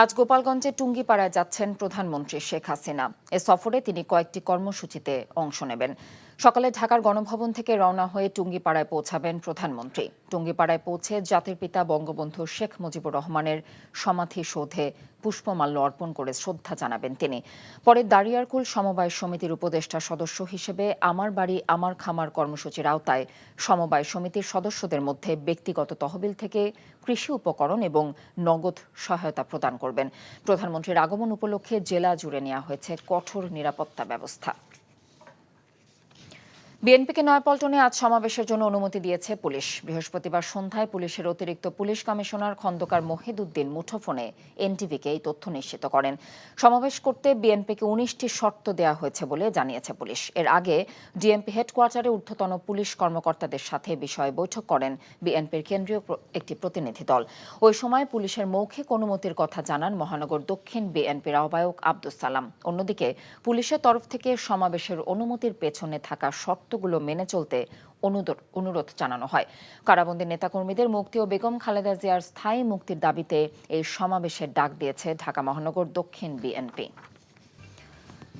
আজ গোপালগঞ্জে টুঙ্গিপাড়ায় যাচ্ছেন প্রধানমন্ত্রী শেখ হাসিনা। এ সফরে তিনি কয়েকটি কর্মসূচিতে অংশ নেবেন। সকালে ঢাকার গণভবন থেকে রওনা হয়ে টুঙ্গিপাড়ায় পৌঁছাবেন প্রধানমন্ত্রী। টুঙ্গিপাড়ায় পৌঁছে জাতির পিতা বঙ্গবন্ধু শেখ মুজিবুর রহমানের সমাধিসৌধে পুষ্পমাল্য অর্পণ করে শ্রদ্ধা জানাবেন তিনি। পরে দাঁড়িয়ারকুল সমবায় সমিতির উপদেষ্টা সদস্য হিসেবে আমার বাড়ি আমার খামার কর্মসূচির আওতায় সমবায় সমিতির সদস্যদের মধ্যে ব্যক্তিগত তহবিল থেকে কৃষি উপকরণ এবং নগদ সহায়তা প্রদান করবেন। প্রধানমন্ত্রীর আগমন উপলক্ষে জেলা জুড়ে নেওয়া হয়েছে কঠোর নিরাপত্তা ব্যবস্থা। বিএনপিকে নয়াপল্টনে আজ সমাবেশের জন্য অনুমতি দিয়েছে পুলিশ। বৃহস্পতিবার সন্ধ্যায় পুলিশের অতিরিক্ত পুলিশ কমিশনার খন্দকার মহিদউদ্দিন মুঠোফোনে এনটিভিকে এই তথ্য নিশ্চিত করেন। সমাবেশ করতে বিএনপিকে ১৯টি শর্ত দেওয়া হয়েছে বলে জানিয়েছে পুলিশ। এর আগে ডিএমপি হেডকোয়ার্টারে ঊর্ধ্বতন পুলিশ কর্মকর্তাদের সাথে বিষয়ে বৈঠক করেন বিএনপির কেন্দ্রীয় একটি প্রতিনিধি দল। ওই সময় পুলিশের মৌখিক অনুমতির কথা জানান মহানগর দক্ষিণ বিএনপির আহ্বায়ক আব্দুস সালাম। অন্যদিকে পুলিশের তরফ থেকে সমাবেশের অনুমতির পেছনে থাকা শর্তগুলো মেনে চলতে অনুরোধ জানানো হয়। কারাবন্দী নেতাকর্মীদের মুক্তি ও বেগম খালেদা জিয়ার স্থায়ী মুক্তির দাবিতে এই সমাবেশের ডাক দিয়েছে ঢাকা মহানগর দক্ষিণ বিএনপি।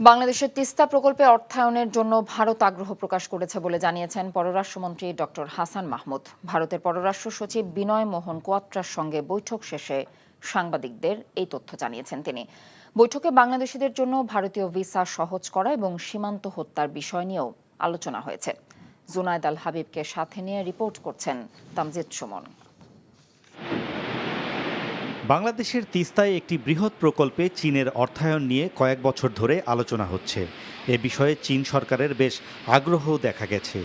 বাংলাদেশের তিস্তা প্রকল্পে অর্থায়নের জন্য ভারত আগ্রহ প্রকাশ করেছে বলে জানিয়েছেন পররাষ্ট্রমন্ত্রী ডক্টর হাসান মাহমুদ। ভারতের পররাষ্ট্র সচিব বিনয় মোহন কোয়াত্রার সঙ্গে বৈঠক শেষে সাংবাদিকদের এই তথ্য জানিয়েছেন তিনি। বৈঠকে বাংলাদেশিদের জন্য ভারতীয় ভিসা সহজ করা এবং সীমান্ত হত্যার বিষয় নিয়েও আলোচনা হয়েছে। জুনায়েদ আল হাবিবকে সাথে নিয়ে রিপোর্ট করছেন তামজিদ সুমন। বাংলাদেশের তিস্তায় একটি বৃহৎ প্রকল্পে চীনের অর্থায়ন নিয়ে কয়েক বছর ধরে আলোচনা হচ্ছে। এ বিষয়ে চীন সরকারের বেশ আগ্রহ দেখা গেছে।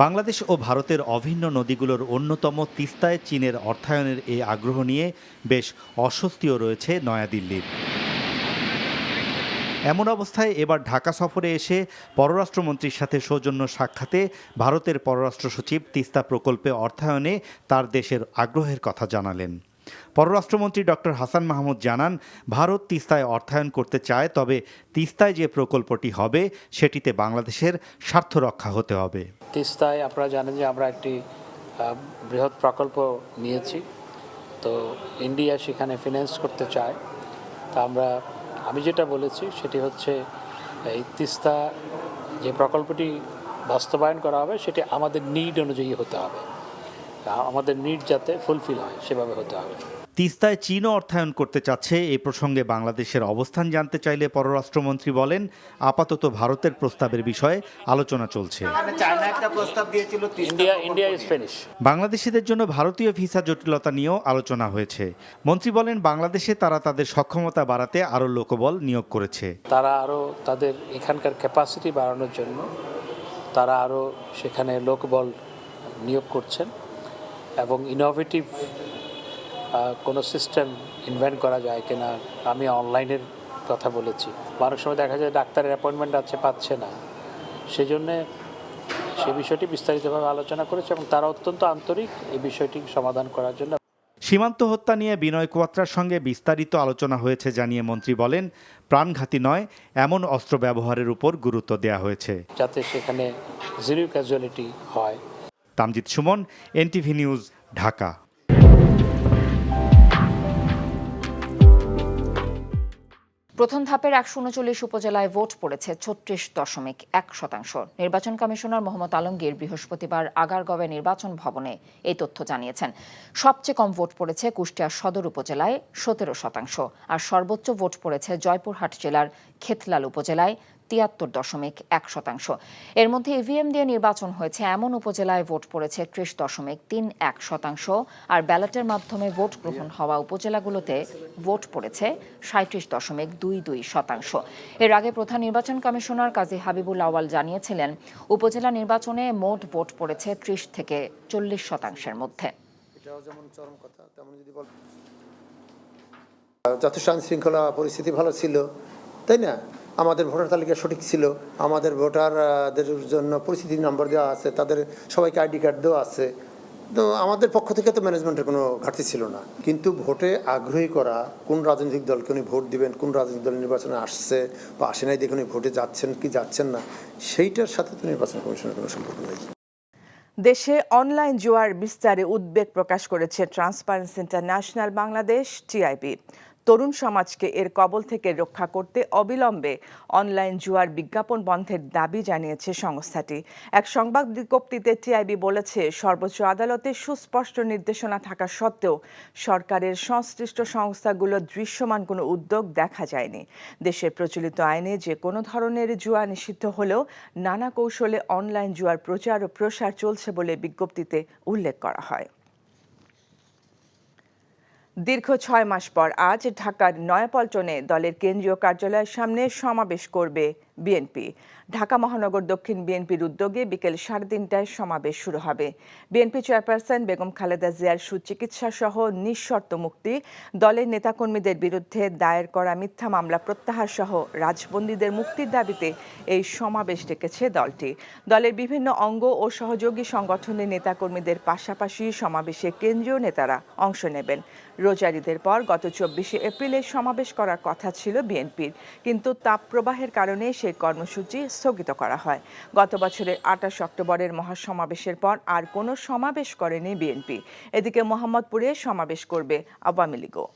বাংলাদেশ ও ভারতের অভিন্ন নদীগুলোর অন্যতম তিস্তায় চীনের অর্থায়নের এই আগ্রহ নিয়ে বেশ অস্বস্তিও রয়েছে নয়াদিল্লির। এমন অবস্থায় এবার ঢাকা সফরে এসে পররাষ্ট্রমন্ত্রীর সাথে সৌজন্য সাক্ষাতে ভারতের পররাষ্ট্র সচিব তিস্তা প্রকল্পে অর্থায়নে তার দেশের আগ্রহের কথা জানালেন। পররাষ্ট্রমন্ত্রী ডক্টর হাসান মাহমুদ জানান, ভারত তিস্তায় অর্থায়ন করতে চায়, তবে তিস্তায় যে প্রকল্পটি হবে সেটিতে বাংলাদেশের স্বার্থ রক্ষা হতে হবে। তিস্তায় আপনারা জানেন যে আমরা একটি বৃহৎ প্রকল্প নিয়েছি, তো ইন্ডিয়া সেখানে ফিন্যান্স করতে চায়। তা আমি যেটা বলেছি সেটি হচ্ছে এই তিস্তা যে প্রকল্পটি বাস্তবায়ন করা হবে সেটি আমাদের নিড অনুযায়ী হতে হবে, আমাদের নিড যাতে ফুলফিল হয় সেভাবে হতে হবে। তিস্তায় চীনও অর্থায়ন করতে চাচ্ছে। এই প্রসঙ্গে বাংলাদেশের অবস্থান জানতে চাইলে পররাষ্ট্রমন্ত্রী বলেন, আপাতত ভারতের প্রস্তাবের বিষয়ে আলোচনা চলছে। বাংলাদেশিদের জন্য ভারতীয় ভিসা জটিলতা নিয়েও আলোচনা হয়েছে। মন্ত্রী বলেন, বাংলাদেশে তারা তাদের সক্ষমতা বাড়াতে আরও লোকবল নিয়োগ করেছে। তারা আরও তাদের এখানকার ক্যাপাসিটি বাড়ানোর জন্য তারা আরও সেখানে লোকবল নিয়োগ করছেন এবং ইনোভেটিভ কোনো সিস্টেম ইনভেন্ট করা যায় কিনা। আমি অনলাইনের কথা বলেছি, অনেক সময় দেখা যায় ডাক্তারের অ্যাপয়েন্টমেন্ট পাচ্ছে না, সেই জন্যে সে বিষয়টি বিস্তারিতভাবে আলোচনা করেছে এবং তারা অত্যন্ত আন্তরিক এই বিষয়টি সমাধান করার জন্য। সীমান্ত হত্যা নিয়ে বিনয় কোয়াত্রার সঙ্গে বিস্তারিত আলোচনা হয়েছে জানিয়ে মন্ত্রী বলেন, প্রাণঘাতী নয় এমন অস্ত্র ব্যবহারের উপর গুরুত্ব দেওয়া হয়েছে, যাতে সেখানে জিরো ক্যাজুয়ালিটি হয়। Tamjid Suman, NTV news, Dhaka. প্রথম ধাপের ১৩৯ উপজেলায় ভোট পড়েছে ৩৬.১%। নির্বাচন কমিশনার মোহাম্মদ আলমগীর বৃহস্পতিবার আগারগাঁওয়ে নির্বাচন ভবনে এই তথ্য জানিয়েছেন। সবচেয়ে কম ভোট পড়েছে কুষ্টিয়া সদর উপজেলায় ১৭%, আর সর্বোচ্চ ভোট পড়েছে জয়পুরহাট জেলার খেতলাল উপজেলায় ৭৩.১%। এর মধ্যে ইভিএম দিয়ে নির্বাচন হয়েছে এমন উপজেলায় ভোট পড়েছে ৩০.৩১%, আর ব্যালটের মাধ্যমে ভোট গ্রহণ হওয়া উপজেলাগুলোতে ভোট পড়েছে ৩৭.২২%। এর আগে প্রধান নির্বাচন কমিশনার কাজী হাবিবুল আওয়াল জানিয়েছিলেন, উপজেলা নির্বাচনে মোট ভোট পড়েছে ৩০ থেকে ৪০% মধ্যে। যথেষ্ট আইন শৃঙ্খলা পরিস্থিতি ভালো ছিল, তাই না? আমাদের ভোটার তালিকা সঠিক ছিল, আমাদের ভোটারদের জন্য পরিস্থিতি নম্বর দেওয়া আছে, তাদের সবাইকে আইডি কার্ড দেওয়া আছে। তো আমাদের পক্ষ থেকে তো ম্যানেজমেন্টের কোনো ঘাটতি ছিল না। কিন্তু ভোটে আগ্রহী করা, কোন রাজনৈতিক দলকে উনি ভোট দিবেন, কোন রাজনৈতিক দল নির্বাচনে আসছে বা আসে নাই দেখে উনি ভোটে যাচ্ছেন কি যাচ্ছেন না, সেইটার সাথে তো নির্বাচন কমিশনের কোনো সম্পর্ক নেই। দেশে অনলাইন জুয়ার বিস্তারে উদ্বেগ প্রকাশ করেছে ট্রান্সপারেন্সি ইন্টারন্যাশনাল বাংলাদেশ, টিআইবি। তরুণ সমাজকে এর কবল থেকে রক্ষা করতে অবিলম্বে অনলাইন জুয়ার বিজ্ঞাপন বন্ধের দাবি জানিয়েছে সংস্থাটি। এক সংবাদ বিজ্ঞপ্তিতে টিআইবি বলেছে, সর্বোচ্চ আদালতে সুস্পষ্ট নির্দেশনা থাকা সত্ত্বেও সরকারের সংশ্লিষ্ট সংস্থাগুলোর দৃশ্যমান কোনো উদ্যোগ দেখা যায়নি। দেশের প্রচলিত আইনে যে কোনো ধরনের জুয়া নিষিদ্ধ হলেও নানা কৌশলে অনলাইন জুয়ার প্রচার ও প্রসার চলছে বলে বিজ্ঞপ্তিতে উল্লেখ করা হয়। দীর্ঘ ৬ মাস পর আজ ঢাকার নয়াপল্টনে দলের কেন্দ্রীয় কার্যালয়ের সামনে সমাবেশ করবে বিএনপি। ঢাকা মহানগর দক্ষিণ বিএনপির উদ্যোগে বিকেল 3:30টায় সমাবেশ শুরু হবে। বিএনপি চেয়ারপারসন বেগম খালেদা জিয়ার সুচিকিৎসা সহ নিঃশর্ত মুক্তি, দলের নেতাকর্মীদের বিরুদ্ধে দায়ের করা মিথ্যা মামলা প্রত্যাহার সহ রাজবন্দীদের মুক্তির দাবিতে এই সমাবেশ ডেকেছে দলটি। দলের বিভিন্ন অঙ্গ ও সহযোগী সংগঠনের নেতাকর্মীদের পাশাপাশি সমাবেশে কেন্দ্রীয় নেতারা অংশ নেবেন। রোজার ঈদের পর গত 24শে এপ্রিলে সমাবেশ করার কথা ছিল বিএনপির, কিন্তু তাপপ্রবাহের কারণে সেই কর্মসূচি স্থগিত করা হয়। গত বছরের 28 অক্টোবরের মহাসমাবেশের পর আর কোনো সমাবেশ করেনি বিএনপি। এদিকে মোহাম্মদপুরে সমাবেশ করবে আওয়ামী লীগও।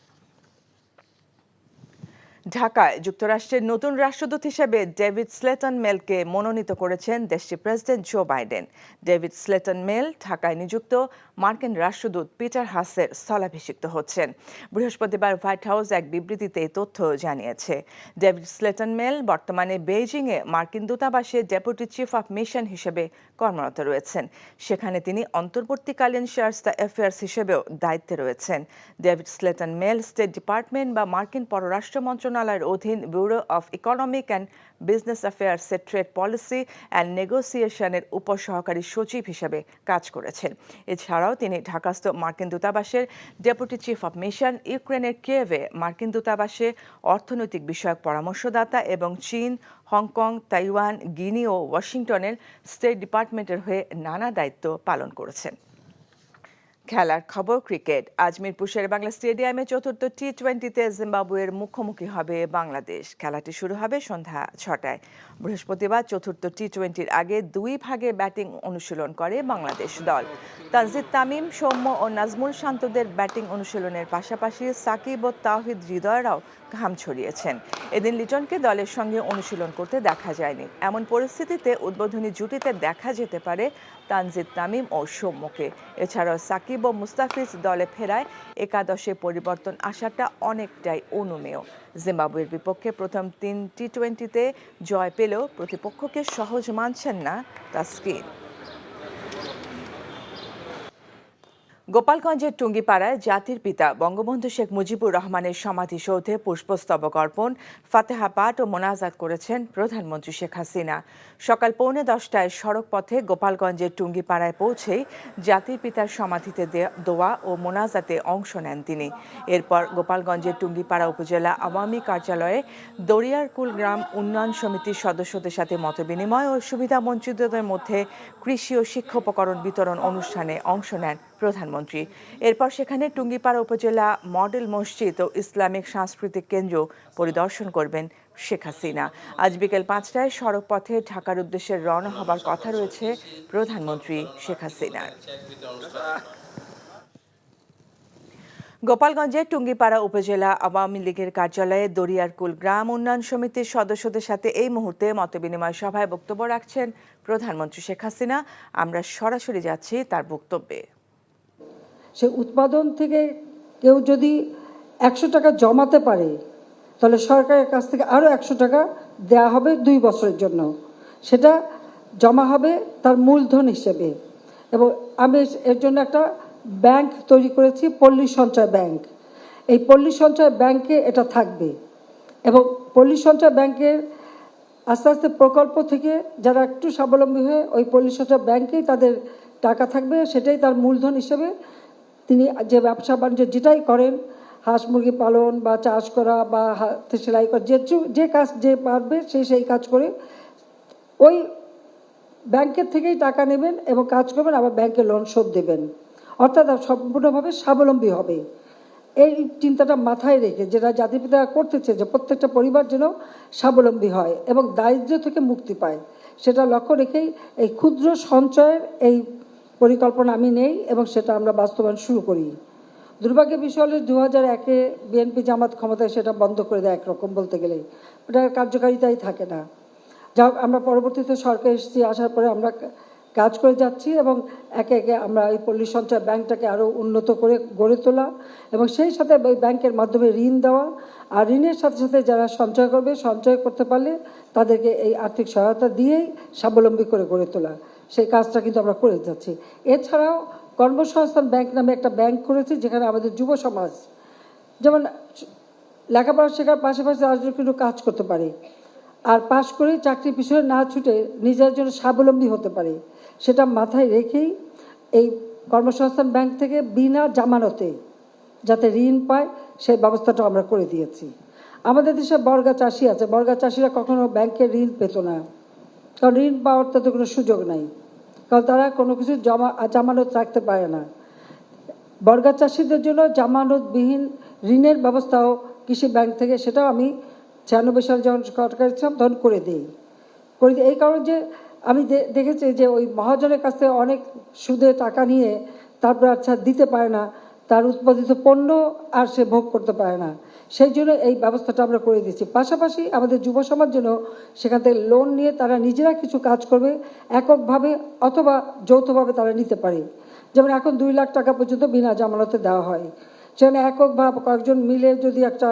ঢাকায় যুক্তরাষ্ট্রের নতুন রাষ্ট্রদূত হিসেবে ডেভিড স্লেটন মেলকে মনোনীত করেছেন দেশটির president Joe Biden. David Slayton Meale ঢাকায় নিযুক্ত মার্কিন রাষ্ট্রদূত পিটার হাসের স্থলাভিষিক্ত হচ্ছেন। বৃহস্পতিবার হোয়াইট হাউস এক বিবৃতিতে এই তথ্য জানিয়েছে। ডেভিড স্লেটন মেল বর্তমানে বেইজিংয়ে মার্কিন দূতাবাসে ডেপুটি চিফ অফ মিশন হিসেবে কর্মরত রয়েছেন। সেখানে তিনি অন্তর্বর্তীকালীন শায়স্তা অ্যাফেয়ার্স হিসেবেও দায়িত্বে রয়েছেন। ডেভিড স্লেটন মেল স্টেট ডিপার্টমেন্ট বা মার্কিন পররাষ্ট্র মন্ত্রণালয়ের অধীন bureau of economic and business অ্যাফেয়ার্সের ট্রেড পলিসি অ্যান্ড নেগোসিয়েশনের উপসহকারী সচিব হিসেবে কাজ করেছেন। এছাড়াও তিনি ঢাকাস্থ মার্কিন দূতাবাসের ডেপুটি চিফ অফ মিশন, ইউক্রেনের কিয়েভে মার্কিন দূতাবাসে অর্থনৈতিক বিষয়ক পরামর্শদাতা এবং চীন, হংকং, তাইওয়ান, গিনি ও ওয়াশিংটনের স্টেট ডিপার্টমেন্টের হয়ে নানা দায়িত্ব পালন করেছেন। খেলার খবর ক্রিকেট। আজ মিরপুর শেরেবাংলা স্টেডিয়ামে চতুর্থ টি-20তে জিম্বাবুয়ের মুখোমুখি হবে বাংলাদেশ। খেলাটি শুরু হবে সন্ধ্যা 6টায়। বৃহস্পতিবার চতুর্থ টি-20-র আগে 2 ভাগে ব্যাটিং অনুশীলন করে বাংলাদেশ দল। তানজিদ তামিম, সৌম্য ও নাজমুল শান্তদের ব্যাটিং অনুশীলনের পাশাপাশি সাকিব ও তাওহিদ হৃদয়রাও ঘাম ছড়িয়েছেন। এদিন লিটনকে দলের সঙ্গে অনুশীলন করতে দেখা যায়নি। এমন পরিস্থিতিতে উদ্বোধনী জুটিতে দেখা যেতে পারে তানজিদ তামিম ও সৌম্যকে। এছাড়াও সাকিব ও মুস্তাফিজ দলে ফেরায় একাদশে পরিবর্তন আসাটা অনেকটাই অনুমেয়। জিম্বাবুয়ের বিপক্ষে প্রথম 3 টি-20তে জয় পেলেও প্রতিপক্ষকে সহজ মানছেন না তাসকিন। গোপালগঞ্জের টুঙ্গিপাড়ায় জাতির পিতা বঙ্গবন্ধু শেখ মুজিবুর রহমানের সমাধিসৌধে পুষ্পস্তবক অর্পণ, ফাতেহা পাঠ ও মোনাজাত করেছেন প্রধানমন্ত্রী শেখ হাসিনা। সকাল 9:45টায় সড়ক পথে গোপালগঞ্জের টুঙ্গিপাড়ায় পৌঁছেই জাতির পিতার সমাধিতে দোয়া ও মোনাজাতে অংশ নেন তিনি। এরপর গোপালগঞ্জের টুঙ্গিপাড়া উপজেলা আওয়ামী কার্যালয়ে দরিয়ারকুল গ্রাম উন্নয়ন সমিতির সদস্যদের সাথে মতবিনিময় ও সুবিধাবঞ্চিতদের মধ্যে কৃষি ও শিক্ষা উপকরণ বিতরণ অনুষ্ঠানে অংশ নেন প্রধানমন্ত্রী। এরপর সেখানে টুঙ্গিপাড়া উপজেলা মডেল মসজিদ ও ইসলামিক সাংস্কৃতিক কেন্দ্র পরিদর্শন করবেন শেখ হাসিনা। আজ বিকেল 5টায় সড়ক পথে ঢাকার উদ্দেশ্যে রওনা হবার কথা রয়েছে প্রধানমন্ত্রী শেখ হাসিনার। গোপালগঞ্জের টুঙ্গিপাড়া উপজেলা আওয়ামী লীগের কার্যালয়ে দরিয়ারকুল গ্রাম উন্নয়ন সমিতির সদস্যদের সাথে এই মুহূর্তে মতবিনিময় সভায় বক্তব্য রাখছেন প্রধানমন্ত্রী শেখ হাসিনা। আমরা সরাসরি যাচ্ছি তার বক্তব্যে। সে উৎপাদন থেকে কেউ যদি 100 টাকা জমাতে পারে তাহলে সরকারের কাছ থেকে আরও 100 টাকা দেওয়া হবে 2 বছরের জন্য। সেটা জমা হবে তার মূলধন হিসেবে। এবং আমি এর জন্য একটা ব্যাংক তৈরি করেছি, পল্লী সঞ্চয় ব্যাংক। এই পল্লী সঞ্চয় ব্যাংকে এটা থাকবে এবং পল্লী সঞ্চয় ব্যাংকের আস্তে আস্তে প্রকল্প থেকে যারা একটু স্বাবলম্বী হয়ে ওই পল্লী সঞ্চয় ব্যাংকেই তাদের টাকা থাকবে, সেটাই তার মূলধন হিসেবে তিনি যে ব্যবসা বাণিজ্য যেটাই করেন, হাঁস মুরগি পালন বা চাষ করা বা হাতে সেলাই করা, যে কাজ যে পারবে সেই কাজ করে ওই ব্যাংকের থেকেই টাকা নেবেন এবং কাজ করবেন, আবার ব্যাংকে লোন শোধ দেবেন, অর্থাৎ সম্পূর্ণভাবে স্বাবলম্বী হবে। এই চিন্তাটা মাথায় রেখে যেটা জাতির পিতা করতেছে যে প্রত্যেকটা পরিবার যেন স্বাবলম্বী হয় এবং দারিদ্র্য থেকে মুক্তি পায়, সেটা লক্ষ্য রেখেই এই ক্ষুদ্র সঞ্চয়ের এই পরিকল্পনা আমি নেই এবং সেটা আমরা বাস্তবায়ন শুরু করি। দুর্ভাগ্যের বিষয় হলো 2001-এ বিএনপি জামাত ক্ষমতায় সেটা বন্ধ করে দেয় একরকম বলতে গেলে, ওটার কার্যকারিতাই থাকে না। যা হোক, আমরা পরবর্তীতে সরকার এসেছি, আসার পরে আমরা কাজ করে যাচ্ছি এবং একে একে আমরা এই পল্লী সঞ্চয় ব্যাংকটাকে আরও উন্নত করে গড়ে তোলা এবং সেই সাথে ওই ব্যাংকের মাধ্যমে ঋণ দেওয়া, আর ঋণের সাথে সাথে যারা সঞ্চয় করবে, সঞ্চয় করতে পারলে তাদেরকে এই আর্থিক সহায়তা দিয়েই স্বাবলম্বী করে গড়ে তোলা, সেই কাজটা কিন্তু আমরা করে যাচ্ছি। এছাড়াও কর্মসংস্থান ব্যাংক নামে একটা ব্যাংক করেছি, যেখানে আমাদের যুব সমাজ যেমন লেখাপড়া শেখার পাশাপাশি তারা কিন্তু কাজ করতে পারে, আর পাশ করে চাকরির পিছনে না ছুটে নিজের জন্য স্বাবলম্বী হতে পারে, সেটা মাথায় রেখেই এই কর্মসংস্থান ব্যাংক থেকে বিনা জামানতে যাতে ঋণ পায় সেই ব্যবস্থাটা আমরা করে দিয়েছি। আমাদের দেশে বর্গা চাষি আছে, বর্গা চাষিরা কখনো ব্যাংকের ঋণ পেত না, কারণ ঋণ পাওয়ার তাদের কোনো সুযোগ নাই, কারণ তারা কোনো কিছু জামানত রাখতে পারে না। বর্গা চাষিদের জন্য জামানতবিহীন ঋণের ব্যবস্থাও কৃষি ব্যাংক থেকে, সেটাও আমি 96 সালে যখন সরকার ছিলাম তখন করে দিই। এই কারণে যে আমি দেখেছি যে ওই মহাজনের কাছ থেকে অনেক সুদে টাকা নিয়ে তারপর আচ্ছা দিতে পারে না, তার উৎপাদিত পণ্য আর সে ভোগ করতে পারে না, সেই জন্য এই ব্যবস্থাটা আমরা করে দিচ্ছি। পাশাপাশি আমাদের যুব সমাজ জন্য সেখান থেকে লোন নিয়ে তারা নিজেরা কিছু কাজ করবে, এককভাবে অথবা যৌথভাবে তারা নিতে পারে। যেমন এখন 2 লাখ টাকা পর্যন্ত বিনা জামানতে দেওয়া হয়, সেখানে একক বা কয়েকজন মিলে যদি একটা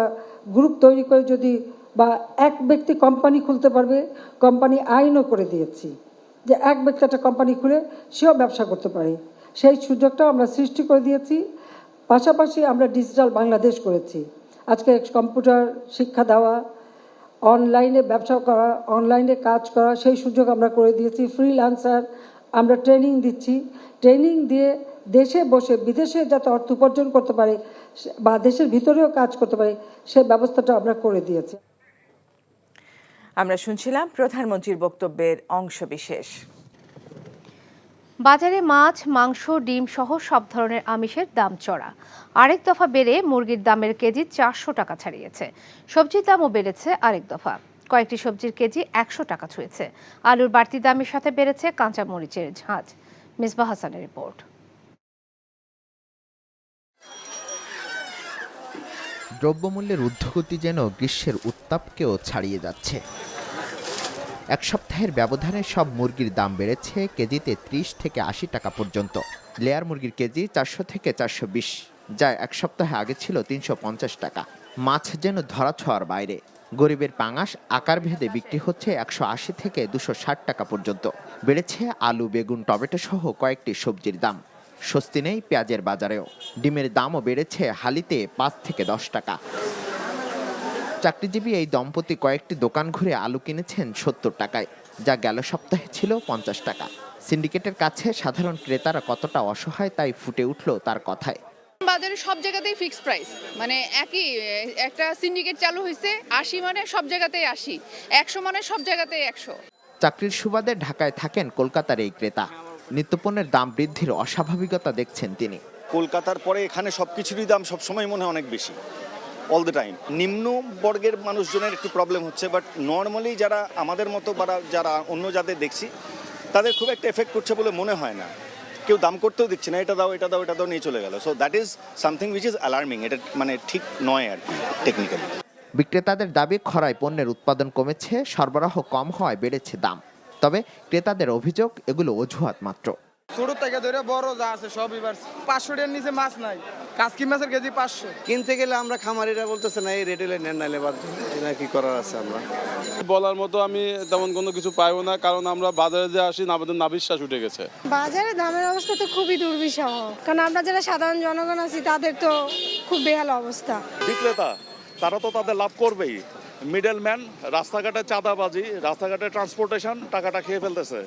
গ্রুপ তৈরি করে যদি বা এক ব্যক্তি কোম্পানি খুলতে পারবে, কোম্পানি আইনও করে দিয়েছি যে এক ব্যক্তি একটা কোম্পানি খুলে সেও ব্যবসা করতে পারে, সেই সুযোগটাও আমরা সৃষ্টি করে দিয়েছি। পাশাপাশি আমরা ডিজিটাল বাংলাদেশ করেছি, আজকে কম্পিউটার শিক্ষা দেওয়া, অনলাইনে ব্যবসা করা, অনলাইনে কাজ করা, সেই সুযোগ আমরা করে দিয়েছি। ফ্রিল্যান্সার আমরা ট্রেনিং দিচ্ছি, ট্রেনিং দিয়ে দেশে বসে বিদেশে যাতে অর্থ উপার্জন করতে পারে বা দেশের ভিতরেও কাজ করতে পারে, সেই ব্যবস্থাটা আমরা করে দিয়েছি। আমরা শুনছিলাম প্রধানমন্ত্রীর বক্তব্যের অংশবিশেষ। বাজারে মাছ, মাংস, ডিম সহ সব ধরনের আমিষের দাম চড়া। আরেক দফা বেড়ে মুরগির দামের কেজি 400 টাকা ছাড়িয়েছে। সবজির দামও বেড়েছে আরেক দফা, কয়েকটি সবজির কেজি 100 টাকা ছুঁয়েছে। আলুর বাড়তি দামের সাথে বেড়েছে কাঁচা মরিচের ঝাঁজ। মিসবাহ হাসানের রিপোর্ট। দ্রব্যমূল্যের ঊর্ধ্বগতি যেন গ্রীষ্মের উত্তাপকেও ছাড়িয়ে যাচ্ছে। এক সপ্তাহের ব্যবধানে সব মুরগির দাম বেড়েছে কেজিতে 30 থেকে 80 টাকা পর্যন্ত। লেয়ার মুরগির কেজি 400 থেকে 420, যা এক সপ্তাহ আগে ছিল 350 টাকা। মাছ যেন ধরাছোঁয়ার বাইরে। গরিবের পাঙাশ আকার ভেদে বিক্রি হচ্ছে 180 থেকে 260 টাকা পর্যন্ত। বেড়েছে আলু, বেগুন, টমেটো সহ কয়েকটি সবজির দাম। স্বস্তি নেই পেঁয়াজের বাজারেও। ডিমের দামও বেড়েছে হালিতে 5 থেকে 10 টাকা। চাকরিজীবী এই দম্পতি কয়েকটি দোকান ঘুরে আলু কিনেছেন 70 টাকায়, যা গেল সপ্তাহে ছিল 50 টাকা। সিন্ডিকেটের কাছে সাধারণ ক্রেতারা কতটা অসহায় তাই ফুটে উঠল তার কথায়। বাজারে সব জায়গাতেই ফিক্স প্রাইস, মানে একই একটা সিন্ডিকেট চালু হয়েছে, 80 মানে সব জায়গাতেই 80, 100 মানে সব জায়গাতেই 100। চাকরির সুবাদে ঢাকায় থাকেন কলকাতার এই ক্রেতা। নিত্যপণ্যের দাম বৃদ্ধির অস্বাভাবিকতা দেখছেন তিনি। কলকাতার পরে এখানে সবকিছুরই দাম সবসময় মনে হয় অনেক বেশি, অল দ্য টাইম। নিম্ন বর্গের মানুষজনের একটু প্রবলেম হচ্ছে, বাট নর্মালি যারা আমাদের মতো বা যারা অন্য যাদের দেখছি তাদের খুব একটা এফেক্ট করছে বলে মনে হয় না। কেউ দাম করতেও দিচ্ছে না, এটা দাও এটা দাও এটা দাও নিয়ে চলে গেল। So that is something which is alarming. এটা মানে ঠিক নয় আর কি টেকনিক্যালি। বিক্রেতাদের দাবি খরায় পণ্যের উৎপাদন কমেছে, সরবরাহ কম হওয়ায় বেড়েছে দাম। তবে ক্রেতাদের অভিযোগ এগুলো অজুহাত মাত্র। ছোট থেকে ধরে বড় যা আছে সব এবার 500 টাকার নিচে মাছ নাই। কাজকি মাছের কেজি 500 কিনতে গেলে আমরা খামারিরা বলতেছে না এই রেটে নেন নাইলে বাদ কি করার আছে। আমরা বলার মতো আমি তেমন কোনো কিছু পাইবো না, কারণ আমরা বাজারে যে আসি আমাদের না বিশ্বাস উঠে গেছে। বাজারে দামের অবস্থা তো খুবই দুর্বিষহ, কারণ আমরা যারা সাধারণ জনগণ আছি তাদের তো খুব বেহাল অবস্থা। বিক্রেতা তারা তো তাদের লাভ করবেই, মিডলম্যান রাস্তাঘাটে চাঁদাবাজি, রাস্তাঘাটে ট্রান্সপোর্টেশন টাকাটা খেয়ে ফেলতেছে।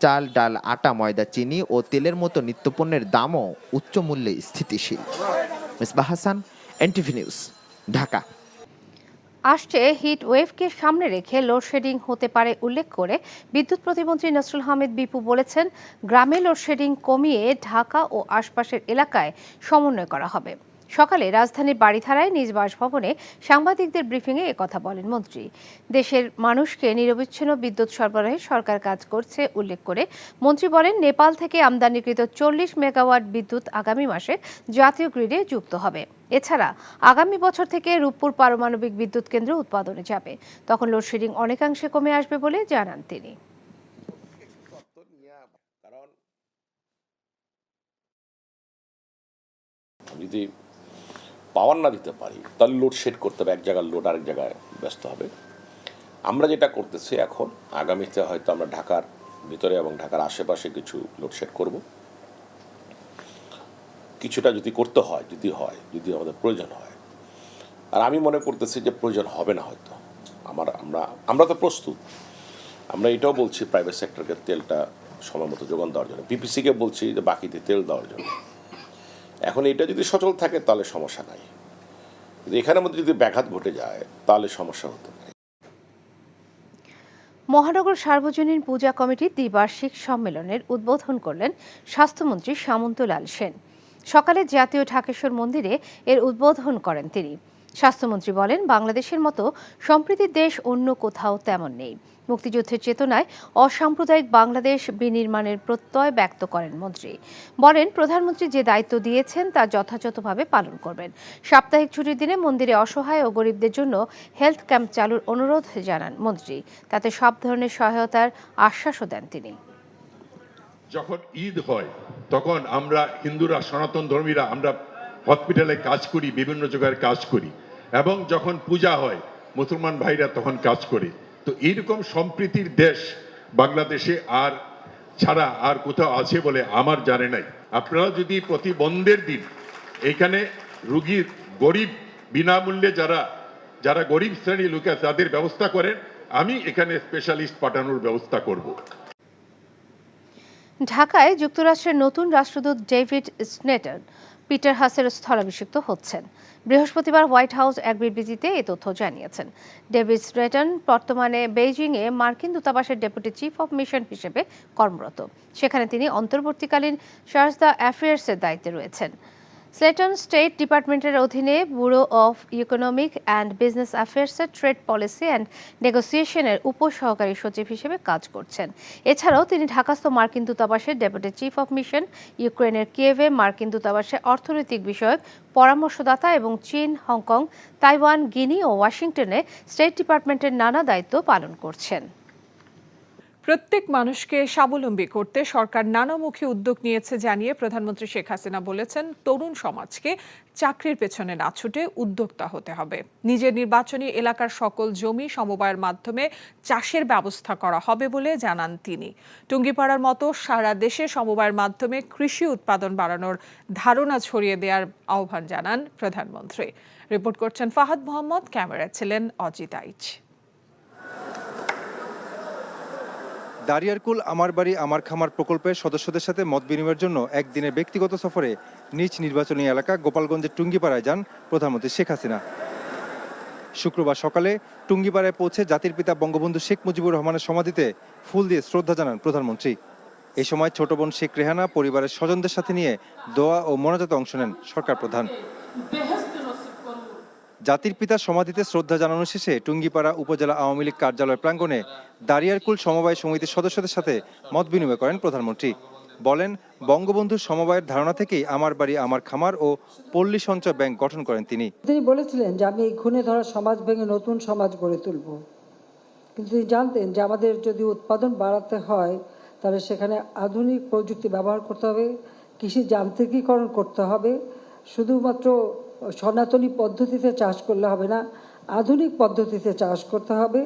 চাল, ডাল, আটা, ময়দা, চিনি ও তেলের মতো নিত্যপণ্যের দামও উচ্চ মূল্যে স্থিতিশীল। Misbah Hasan, NTV news, Dhaka. আসছে হিট ওয়েভকে সামনে রেখে লোডশেডিং হতে পারে উল্লেখ করে বিদ্যুৎ প্রতিমন্ত্রী নসরুল হামিদ বিপু বলেছেন, গ্রামে লোডশেডিং কমিয়ে ঢাকা ও আশপাশের এলাকায় সমন্বয় করা হবে। সকালে রাজধানীর বাড়িধারায় নিজ বাসভবনে সাংবাদিকদের ব্রিফিংয়ে একথা বলেন মন্ত্রী। দেশের মানুষকে নিরবচ্ছিন্ন বিদ্যুৎ সরবরাহে সরকার কাজ করছে উল্লেখ করে মন্ত্রী বলেন, নেপাল থেকে আমদানিকৃত 40 মেগাওয়াট বিদ্যুৎ আগামী মাসে জাতীয় গ্রিডে যুক্ত হবে। এছাড়া আগামী বছর থেকে রূপপুর পারমাণবিক বিদ্যুৎ কেন্দ্র উৎপাদনে যাবে। তখন লোডশেডিং অনেকাংশে কমে আসবে বলে জানান তিনি। যদি পাওয়ার না দিতে পারি তাহলে লোডশেড করতে হবে, এক জায়গার লোড আরেক জায়গায় ব্যস্ত হবে। আমরা যেটা করতেছি এখন, আগামীতে হয়তো আমরা ঢাকার ভিতরে এবং ঢাকার আশেপাশে কিছু লোডশেড করব। কিছুটা যদি করতে হয়, যদি আমাদের প্রয়োজন হয়, আর আমি মনে করতেছি যে প্রয়োজন হবে না হয়তো। আমরা তো প্রস্তুত। আমরা এটাও বলছি প্রাইভেট সেক্টরকে তেলটা সময় মতো যোগান দেওয়ার জন্য, পিপিসিকে বলছি যে বাকিতে তেল দেওয়ার জন্য। এখন এটা যদি সচল থাকে তাহলে সমস্যা নাই, কিন্তু এখানের মধ্যে যদি ব্যাঘাত ঘটে যায় তাহলে সমস্যা হতে পারে। মহানগর সার্বজনীন পূজা কমিটির দ্বিবার্ষিক সম্মেলনের উদ্বোধন করলেন স্বাস্থ্যমন্ত্রী সামন্তলাল সেন। সকালে জাতীয় ঢাকেশ্বর মন্দিরে এর উদ্বোধন করেন তিনি। স্বাস্থ্যমন্ত্রী বলেন, বাংলাদেশের মতো সম্প্রীতির দেশ অন্য কোথাও তেমন নেই। মুক্তিযুদ্ধের চেতনায় অসাম্প্রদায়িক বাংলাদেশ বিনির্মাণের প্রত্যয় ব্যক্ত করেন মন্ত্রী। বলেন, প্রধানমন্ত্রী যে দায়িত্ব দিয়েছেন তা যথাযথভাবে পালন করবেন। সাপ্তাহিক ছুটির দিনে মন্দিরে অসহায় ও গরিবদের জন্য হেলথ ক্যাম্প চালুর অনুরোধ জানান মন্ত্রী। তাতে সব ধরনের সহায়তার আশ্বাসও দেন তিনি। যখন ঈদ হয় তখন আমরা হিন্দুরা, সনাতন ধর্মীরা আমরা হসপিটালে কাজ করি, বিভিন্ন জায়গায় কাজ করি, এবং যখন পূজা হয় মুসলমান ভাইরা তখন কাজ করে। তো এইরকম সম্প্রীতির দেশ বাংলাদেশে আর ছাড়া আর কোথাও আছে বলে আমার জানে নাই। আপনারা যদি প্রতি বন্ধের দিন এখানে রুগীর গরিব বিনামূল্যে যারা গরিব শ্রেণীর লোক আছে তাদের ব্যবস্থা করেন, আমি এখানে স্পেশালিস্ট পাঠানোর ব্যবস্থা করব। ঢাকায় যুক্তরাষ্ট্রের নতুন রাষ্ট্রদূত ডেভিড স্নেটন পিটার হাসের স্থলাভিষিক্ত হচ্ছেন। বৃহস্পতিবার হোয়াইট হাউস এক বিবৃতিতে এ তথ্য জানিয়েছেন। ডেভিড স্নেটন বর্তমানে বেইজিংয়ে মার্কিন দূতাবাসের ডেপুটি চিফ অব মিশন হিসেবে কর্মরত। সেখানে তিনি অন্তর্বর্তীকালীন চার্জ দ্য অ্যাফেয়ার্সের দায়িত্বে রয়েছেন। স্লেটন স্টেট ডিপার্টমেন্টের অধীনে bureau of economic and business অ্যাফেয়ার্সের ট্রেড পলিসি অ্যান্ড নেগোসিয়েশনের উপসহকারী সচিব হিসেবে কাজ করছেন। এছাড়াও তিনি ঢাকাস্থ মার্কিন দূতাবাসের ডেপুটি চিফ অব মিশন, ইউক্রেনের কিয়েভে মার্কিন দূতাবাসে অর্থনৈতিক বিষয়ক পরামর্শদাতা এবং চীন, হংকং, তাইওয়ান, গিনি ও ওয়াশিংটনে স্টেট ডিপার্টমেন্টের নানা দায়িত্ব পালন করছেন। প্রত্যেক মানুষকে স্বাবলম্বী করতে সরকার নানামুখী উদ্যোগ নিয়েছে জানিয়ে প্রধানমন্ত্রী শেখ হাসিনা বলেছেন, তরুণ সমাজকে চাকরির পেছনে না ছুটে উদ্যোক্তা হতে হবে। নিজের নির্বাচনী এলাকার সকল জমি সমবায়ের মাধ্যমে চাষের ব্যবস্থা করা হবে বলে জানান তিনি। টুঙ্গিপাড়ার মতো সারা দেশে সমবায়ের মাধ্যমে কৃষি উৎপাদন বাড়ানোর ধারণা ছড়িয়ে দেওয়ার আহ্বান জানান প্রধানমন্ত্রী। রিপোর্ট করছেন ফাহাদ মোহাম্মদ, ক্যামেরায় ছিলেন অজিত আইচ। দারিয়ারকুল আমার বাড়ি আমার খামার প্রকল্পের সদস্যদের সাথে মত বিনিময়ের জন্য একদিনের ব্যক্তিগত সফরে নিজ নির্বাচনী এলাকা গোপালগঞ্জের টুঙ্গিপাড়ায় যান প্রধানমন্ত্রী শেখ হাসিনা। শুক্রবার সকালে টুঙ্গিপাড়ায় পৌঁছে জাতির পিতা বঙ্গবন্ধু শেখ মুজিবুর রহমানের সমাধিতে ফুল দিয়ে শ্রদ্ধা জানান প্রধানমন্ত্রী। এই সময় ছোট বোন শেখ রেহানা পরিবারের স্বজনদের সাথে নিয়ে দোয়া ও মোনাজাতে অংশ নেন সরকার প্রধান। জাতির পিতার সমাধিতে শ্রদ্ধা জানানো শেষে টুঙ্গিপাড়া উপজেলা আওয়ামী লীগ কার্যালয় প্রাঙ্গণে দারিয়ারকুল সমবায় সমিতির সদস্যদের সাথে মত বিনিময় করেন প্রধানমন্ত্রী। বলেন, বঙ্গবন্ধুর সমবায়ের ধারণা থেকেই আমার বাড়ি আমার খামার ও পল্লী সঞ্চয় ব্যাংক গঠন করেন তিনি। তিনি বলেছিলেন যে আমি এই ঘুণে ধরা সমাজ ভেঙে নতুন সমাজ গড়ে তুলব, কিন্তু তিনি জানতেন যে আমাদের যদি উৎপাদন বাড়াতে হয় তাহলে সেখানে আধুনিক প্রযুক্তি ব্যবহার করতে হবে, কৃষি যান্ত্রিকীকরণ করতে হবে। শুধুমাত্র সনাতনী পদ্ধতিতে চাষ করলে হবে না, আধুনিক পদ্ধতিতে চাষ করতে হবে।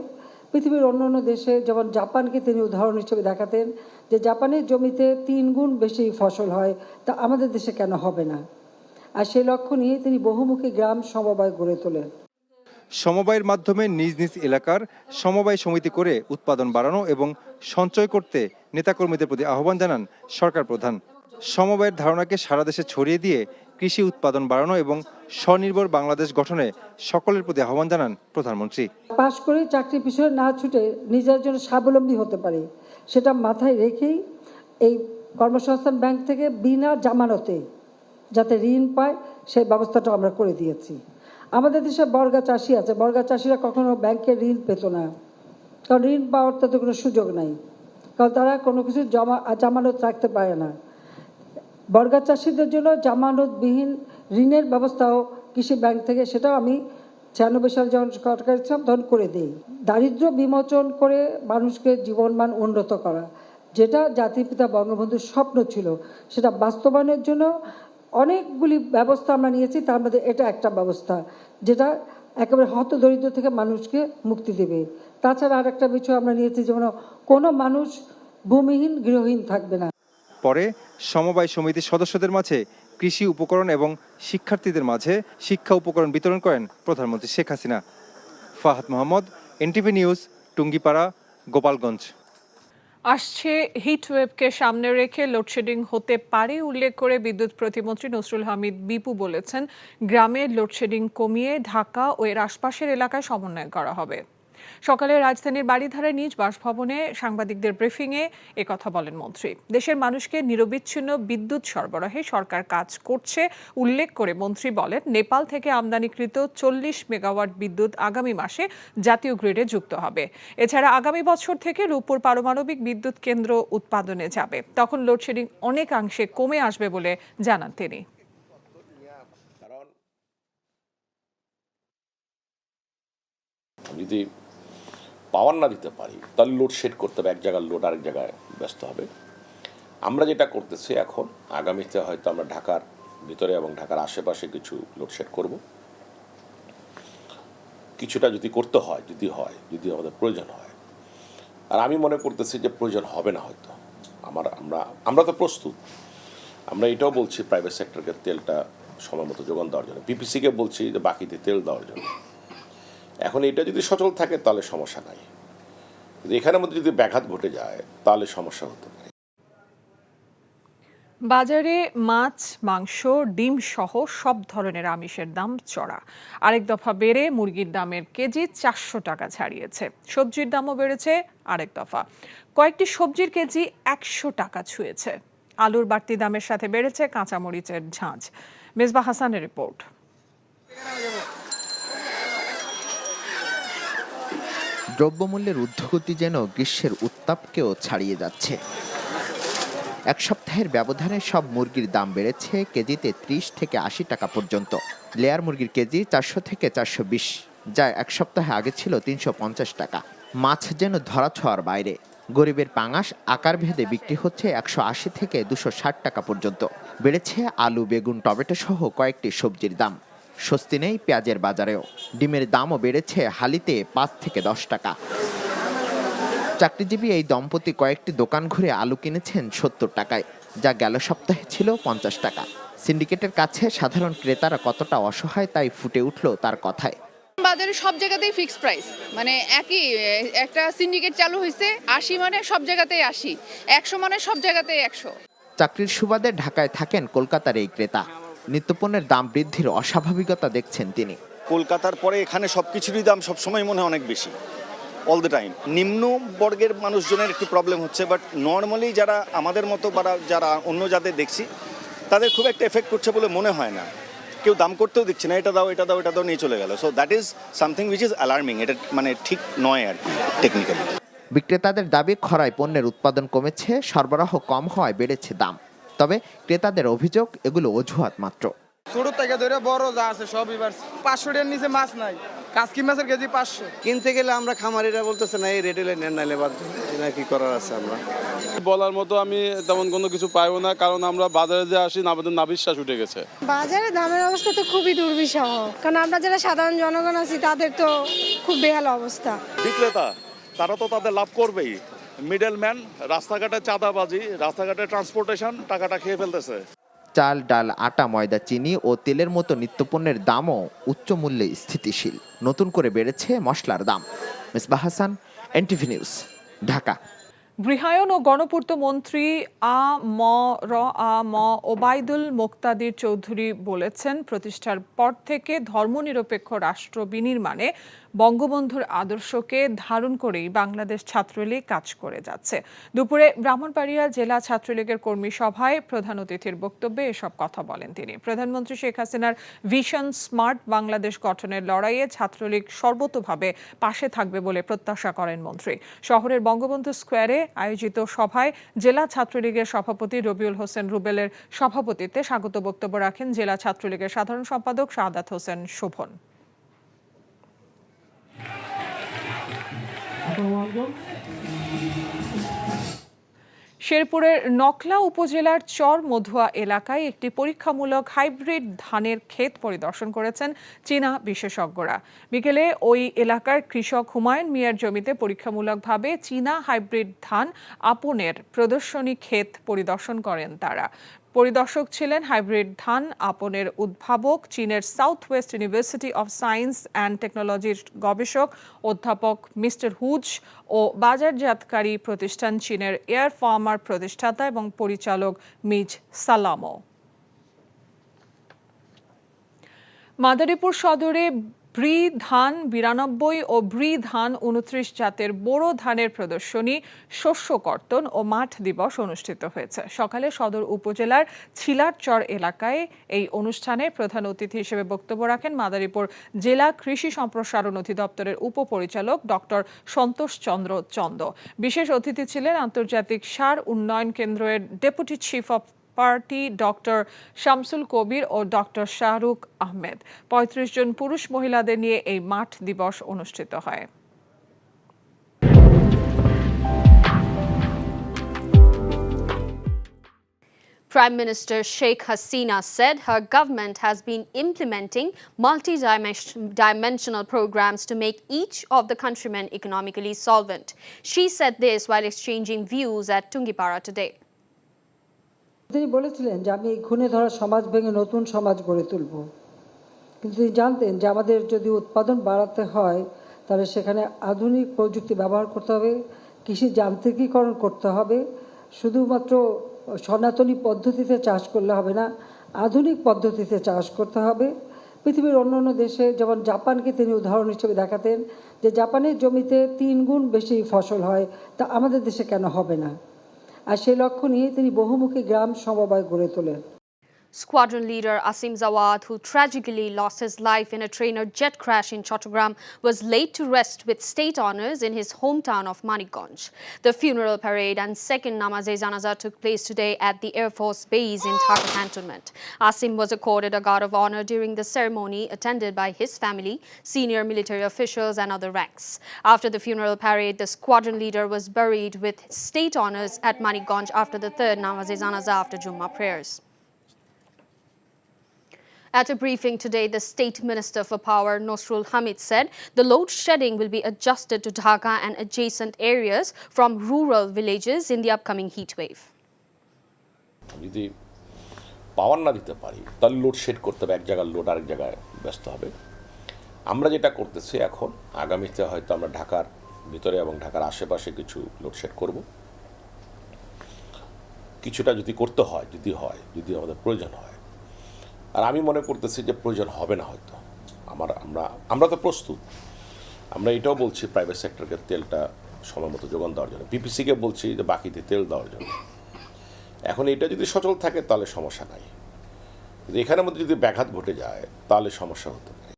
পৃথিবীর অন্যান্য দেশে যেমন জাপানকে তিনি উদাহরণ হিসেবে দেখাতেন যে জাপানের জমিতে 3 গুণ বেশি ফসল হয়, তা আমাদের দেশে কেন হবে না। আর সেই লক্ষ্য নিয়ে তিনি বহুমুখী গ্রাম সমবায় গড়ে তোলেন। সমবায়ের মাধ্যমে নিজ নিজ এলাকার সমবায় সমিতি করে উৎপাদন বাড়ানো এবং সঞ্চয় করতে নেতাকর্মীদের প্রতি আহ্বান জানান সরকার প্রধান। সমবায়ের ধারণাকে সারা দেশে ছড়িয়ে দিয়ে কৃষি উৎপাদন বাড়ানো এবং স্বনির্ভর বাংলাদেশ গঠনে সকলের প্রতি আহ্বান জানান প্রধানমন্ত্রী। পাশ করে চাকরির পিছনে না ছুটে নিজের জন্য স্বাবলম্বী হতে পারে, সেটা মাথায় রেখেই এই কর্মসংস্থান ব্যাংক থেকে বিনা জামানতে যাতে ঋণ পায় সেই ব্যবস্থাটা আমরা করে দিয়েছি। আমাদের দেশে বর্গা চাষি আছে, বর্গা চাষিরা কখনো ব্যাংকে ঋণ পেত না, কারণ ঋণ পাওয়ার তো কোনো সুযোগ নাই, কারণ তারা কোনো কিছু জামানত রাখতে পারে না। বর্গা চাষিদের জন্য জামানতবিহীন ঋণের ব্যবস্থাও কৃষি ব্যাংক থেকে, সেটাও আমি 96 সাল যখন সরকার ছিলাম তখন করে দিই। দারিদ্র্য বিমোচন করে মানুষকে জীবনমান উন্নত করা, যেটা জাতির পিতা বঙ্গবন্ধুর স্বপ্ন ছিল, সেটা বাস্তবায়নের জন্য অনেকগুলি ব্যবস্থা আমরা নিয়েছি। তার মধ্যে এটা একটা ব্যবস্থা যেটা একেবারে হতদরিদ্র থেকে মানুষকে মুক্তি দেবে। তাছাড়া আর একটা বিষয় আমরা নিয়েছি, যেমন কোনো মানুষ ভূমিহীন গৃহহীন থাকবে না। পরে সমবায় সমিতির সদস্যদের মাঝে কৃষি উপকরণ এবং শিক্ষার্থীদের মাঝে শিক্ষা উপকরণ বিতরণ করেন প্রধানমন্ত্রী শেখ হাসিনা। Fahad Mohammad, NTV news, Tungipara, Gopalganj. আসছে হিটওয়েভকে সামনে রেখে লোডশেডিং হতে পারে উল্লেখ করে বিদ্যুৎ প্রতিমন্ত্রী নসরুল হামিদ বিপু বলেছেন, গ্রামে লোডশেডিং কমিয়ে ঢাকা ও এর আশপাশের এলাকায় সমন্বয় করা হবে। সকালে রাজধানীর বাড়িধারায় নিজ বাসভবনে সাংবাদিকদের ব্রিফিংয়ে একথা বলেন মন্ত্রী। দেশের মানুষকে নিরবিচ্ছিন্ন বিদ্যুৎ সরবরাহে সরকার কাজ করছে উল্লেখ করে মন্ত্রী বলেন, নেপাল থেকে আমদানিকৃত 40 মেগাওয়াট বিদ্যুৎ আগামী মাসে জাতীয় গ্রিডে যুক্ত হবে। এছাড়া আগামী বছর থেকে রূপপুর পারমাণবিক বিদ্যুৎ কেন্দ্র উৎপাদনে যাবে, তখন লোডশেডিং অনেকাংশে কমে আসবে বলে জানান তিনি। যদি পাওয়ার না দিতে পারি তাহলে লোডশেড করতে হবে, এক জায়গার লোড আরেক জায়গায় ব্যস্ত হবে। আমরা যেটা করতেছি এখন, আগামীতে হয়তো আমরা ঢাকার ভিতরে এবং ঢাকার আশেপাশে কিছু লোডশেড করব। কিছুটা যদি করতে হয়, যদি আমাদের প্রয়োজন হয়, আর আমি মনে করতেছি যে প্রয়োজন হবে না হয়তো। আমরা তো প্রস্তুত। আমরা এটাও বলছি প্রাইভেট সেক্টরকে তেলটা সময় মতো যোগান দেওয়ার জন্য, পিপিসিকে বলছি যে বাকিতে তেল দেওয়ার জন্য। এখন এটা যদি সচল থাকে তাহলে সমস্যা নাই, কিন্তু এখানের মধ্যে যদি ব্যাঘাত ঘটে যায় তাহলে সমস্যা হতে পারে। বাজারে মাছ, মাংস, ডিম সহ সব ধরনের আমিষের দাম চড়া। আরেক দফা বেড়ে মুরগির দামের কেজি 400 টাকা ছাড়িয়েছে। সবজির দামও বেড়েছে আরেক দফা। কয়েকটি সবজির কেজি 100 টাকা ছুঁয়েছে। আলুর বাড়তি দামের সাথে বেড়েছে কাঁচামরিচের ঝাঁঝ। মেজবা হাসানের রিপোর্ট। দ্রব্যমূল্যের ঊর্ধ্বগতি যেন গ্রীষ্মের উত্তাপকেও ছাড়িয়ে যাচ্ছে। এক সপ্তাহের ব্যবধানে সব মুরগির দাম বেড়েছে কেজিতে 30 থেকে 80 টাকা পর্যন্ত। লেয়ার মুরগির কেজি 400 থেকে 420, যা এক সপ্তাহ আগে ছিল 350 টাকা। মাছ যেন ধরাছোঁয়ার বাইরে। গরিবের পাঙাশ আকার ভেদে বিক্রি হচ্ছে 180 থেকে 260 টাকা পর্যন্ত। বেড়েছে আলু, বেগুন, টমেটো সহ কয়েকটি সবজির দাম। স্বস্তি নেই পেঁয়াজের বাজারেও। ডিমের দামও বেড়েছে হালিতে 5 থেকে 10 টাকা। চাকরিজীবী এই দম্পতি কয়েকটি দোকান ঘুরে আলু কিনেছেন 70 টাকায়, যা গেল সপ্তাহে ছিল 50 টাকা। সিন্ডিকেটের কাছে সাধারণ ক্রেতারা কতটা অসহায় তাই ফুটে উঠল তার কথায়। বাজারে সব জায়গাতেই ফিক্স প্রাইস, মানে একই একটা সিন্ডিকেট চালু হয়েছে। 80 মানে সব জায়গাতেই 80, 100 মানে সব জায়গাতেই 100। চাকরির সুবাদে ঢাকায় থাকেন কলকাতার এই ক্রেতা। নিত্যপণ্যের দাম বৃদ্ধির অস্বাভাবিকতা দেখছেন তিনি। কলকাতার পরে এখানে সবকিছুরই দাম সবসময় মনে হয় অনেক বেশি, অল দ্য টাইম। নিম্ন বর্গের মানুষজনের একটু প্রবলেম হচ্ছে, বাট নর্মালি যারা আমাদের মতো বা যারা অন্য যাদের দেখছি তাদের খুব একটা এফেক্ট করছে বলে মনে হয় না। কেউ দাম করতেও দিচ্ছে না, এটা দাও এটা দাও এটা দাও নিয়ে চলে গেল। So that is something which is alarming. এটা মানে ঠিক নয় আর কি টেকনিক্যালি। বিক্রেতাদের দাবি খরায় পণ্যের উৎপাদন কমেছে, সরবরাহ কম হওয়ায় বেড়েছে দাম। তবে ক্রেতাদের অভিযোগ এগুলো অজুহাত মাত্র। ছোট থেকে ধরে বড় যা আছে সব এবার 500 টাকার নিচে মাছ নাই। কাজকি মাছের কেজি 500। কিনতে গেলে আমরা খামারিরা বলতেছে না এই রেটে নেন নাইলে বাদ না, কি করার আছে। আমরা বলার মতো আমি তেমন কোনো কিছু পাইবো না, কারণ আমরা বাজারে যে আসি আমাদের না বিশ্বাস উঠে গেছে। বাজারে দামের অবস্থা তো খুবই দুর্বিষহ, কারণ আমরা যারা সাধারণ জনগণ আছি তাদের তো খুব বেহাল অবস্থা। বিক্রেতা তারা তো তাদের লাভ করবেই, মিডলম্যান রাস্তাঘাটে চাঁদাবাজি, রাস্তাঘাটে ট্রান্সপোর্টেশন টাকাটা খেয়ে ফেলতেছে। চাল, ডাল, আটা, ময়দা, চিনি ও তেলের মতো নিত্যপণ্যের দামও উচ্চ মূল্যে স্থিতিশীল। নতুন করে বেড়েছে মশলার দাম। Misbah Hasan, NTV news, Dhaka. গৃহায়ন ও গণপূর্ত মন্ত্রী ওবায়দুল মোক্তাদির চৌধুরী বলেছেন, প্রতিষ্ঠার পর থেকে ধর্মনিরপেক্ষ রাষ্ট্র বিনির্মাণে বঙ্গবন্ধুর আদর্শকে ধারণ করেই বাংলাদেশ ছাত্রলীগ কাজ করে যাচ্ছে। দুপুরে ব্রাহ্মণবাড়িয়া জেলা ছাত্রলীগের কর্মী সভায় প্রধান অতিথির বক্তব্যে এসব কথা বলেন তিনি। প্রধানমন্ত্রী শেখ হাসিনার ভিশন স্মার্ট বাংলাদেশ গঠনের লড়াইয়ে ছাত্রলীগ সর্বতোভাবে পাশে থাকবে বলে প্রত্যাশা করেন মন্ত্রী। শহরের বঙ্গবন্ধু স্কোয়ারে আয়োজিত সভায় জেলা ছাত্রলীগের সভাপতি রবিউল হোসেন রুবেলের সভাপতিত্বে স্বাগত বক্তব্য রাখেন জেলা ছাত্রলীগের সাধারণ সম্পাদক শাহাদাত হোসেন শোভন। শেরপুরের নকলা উপজেলার চর মধুয়া এলাকায় একটি পরীক্ষামূলক হাইব্রিড ধানের ক্ষেত পরিদর্শন করেছেন চীনা বিশেষজ্ঞরা। বিকেলে ওই এলাকার কৃষক হুমায়ুন মিয়ার জমিতে পরীক্ষামূলকভাবে চীনা হাইব্রিড ধান আপনের প্রদর্শনী ক্ষেত পরিদর্শন করেন তারা। পরিদর্শক ছিলেন হাইব্রিড ধান আপনের উদ্ভাবক চীনের south West university of science and টেকনোলজির গবেষক অধ্যাপক মিস্টার হুজ ও বাজারজাতকারী প্রতিষ্ঠান চীনের এয়ার ফার্মার প্রতিষ্ঠাতা এবং পরিচালক মিজ সালামো। মাদারীপুর সদরে ব্রি ধান 92 ও ব্রি ধান 29 জাতের বোরো ধানের প্রদর্শনী, শস্য কর্তন ও মাঠ দিবস অনুষ্ঠিত হয়েছে। সকালে সদর উপজেলার ছিলারচর এলাকায় এই অনুষ্ঠানে প্রধান অতিথি হিসেবে বক্তব্য রাখেন মাদারীপুর জেলা কৃষি সম্প্রসারণ অধিদপ্তরের উপপরিচালক ডক্টর সন্তোষ চন্দ্র চন্দ। বিশেষ অতিথি ছিলেন আন্তর্জাতিক সার উন্নয়ন কেন্দ্রের deputy chief of party doctor Shamsul Kabir ও ডক্টর শাহরুখ আহমেদ। 35 জন পুরুষ মহিলাদের নিয়ে এই মাঠ দিবস অনুষ্ঠিত হয়। Prime Minister Sheikh Hasina said her government has been implementing multi-dimensional programs to make each of the countrymen economically solvent. She said this while exchanging views at Tungipara today. তিনি বলেছিলেন যে আমি এই খুনে ধরা সমাজ ভেঙে নতুন সমাজ গড়ে তুলব, কিন্তু তিনি জানতেন যে আমাদের যদি উৎপাদন বাড়াতে হয় তাহলে সেখানে আধুনিক প্রযুক্তি ব্যবহার করতে হবে, কৃষি যান্ত্রিকীকরণ করতে হবে। শুধুমাত্র সনাতনী পদ্ধতিতে চাষ করলে হবে না, আধুনিক পদ্ধতিতে চাষ করতে হবে। পৃথিবীর অন্যান্য দেশে যেমন জাপানকে তিনি উদাহরণ হিসেবে দেখাতেন যে জাপানের জমিতে 3 গুণ বেশি ফসল হয়, তা আমাদের দেশে কেন হবে না। আর সেই লক্ষ্য নিয়ে তিনি বহুমুখী গ্রাম সমবায় গড়ে তোলেন। Squadron leader Asim Zawad, who tragically lost his life in a trainer jet crash in Chattogram, was laid to rest with state honours in his hometown of Manikganj. The funeral parade and second namaz-e-janaza took place today at the Air Force Base in Dhaka Cantonment. Asim was accorded a guard of honour during the ceremony, attended by his family, senior military officials and other ranks. After the funeral parade, the squadron leader was buried with state honours at Manikganj after the third namaz-e-janaza after Jummah prayers. At a briefing today, the State Minister for Power, Nosrul Hamid, said the load shedding will be adjusted to Dhaka and adjacent areas from rural villages in the upcoming heat wave. যদি পাওয়ার না দিতে পারি তাহলে load shade করতে হবে, এক জায়গার load আরেক জায়গায় ব্যস্ত হবে। আমরা যেটা করতেছি এখন, আগামীতে হয়তো আমরা ঢাকার ভিতরে এবং ঢাকার আশেপাশে কিছু লোডশেড করব। কিছুটা যদি করতে হয়, যদি আমাদের প্রয়োজন হয়, আর আমি মনে করতেছি যে প্রয়োজন হবে না হয়তো। আমরা তো প্রস্তুত। আমরা এটাও বলছি প্রাইভেট সেক্টরকে তেলটা সময় মতো যোগান দেওয়ার জন্য, পিপিসিকে বলছি যে বাকিতে তেল দেওয়ার জন্য। এখন এটা যদি সচল থাকে তাহলে সমস্যা নাই, কিন্তু এখানের মধ্যে যদি ব্যাঘাত ঘটে যায় তাহলে সমস্যা হতে পারে।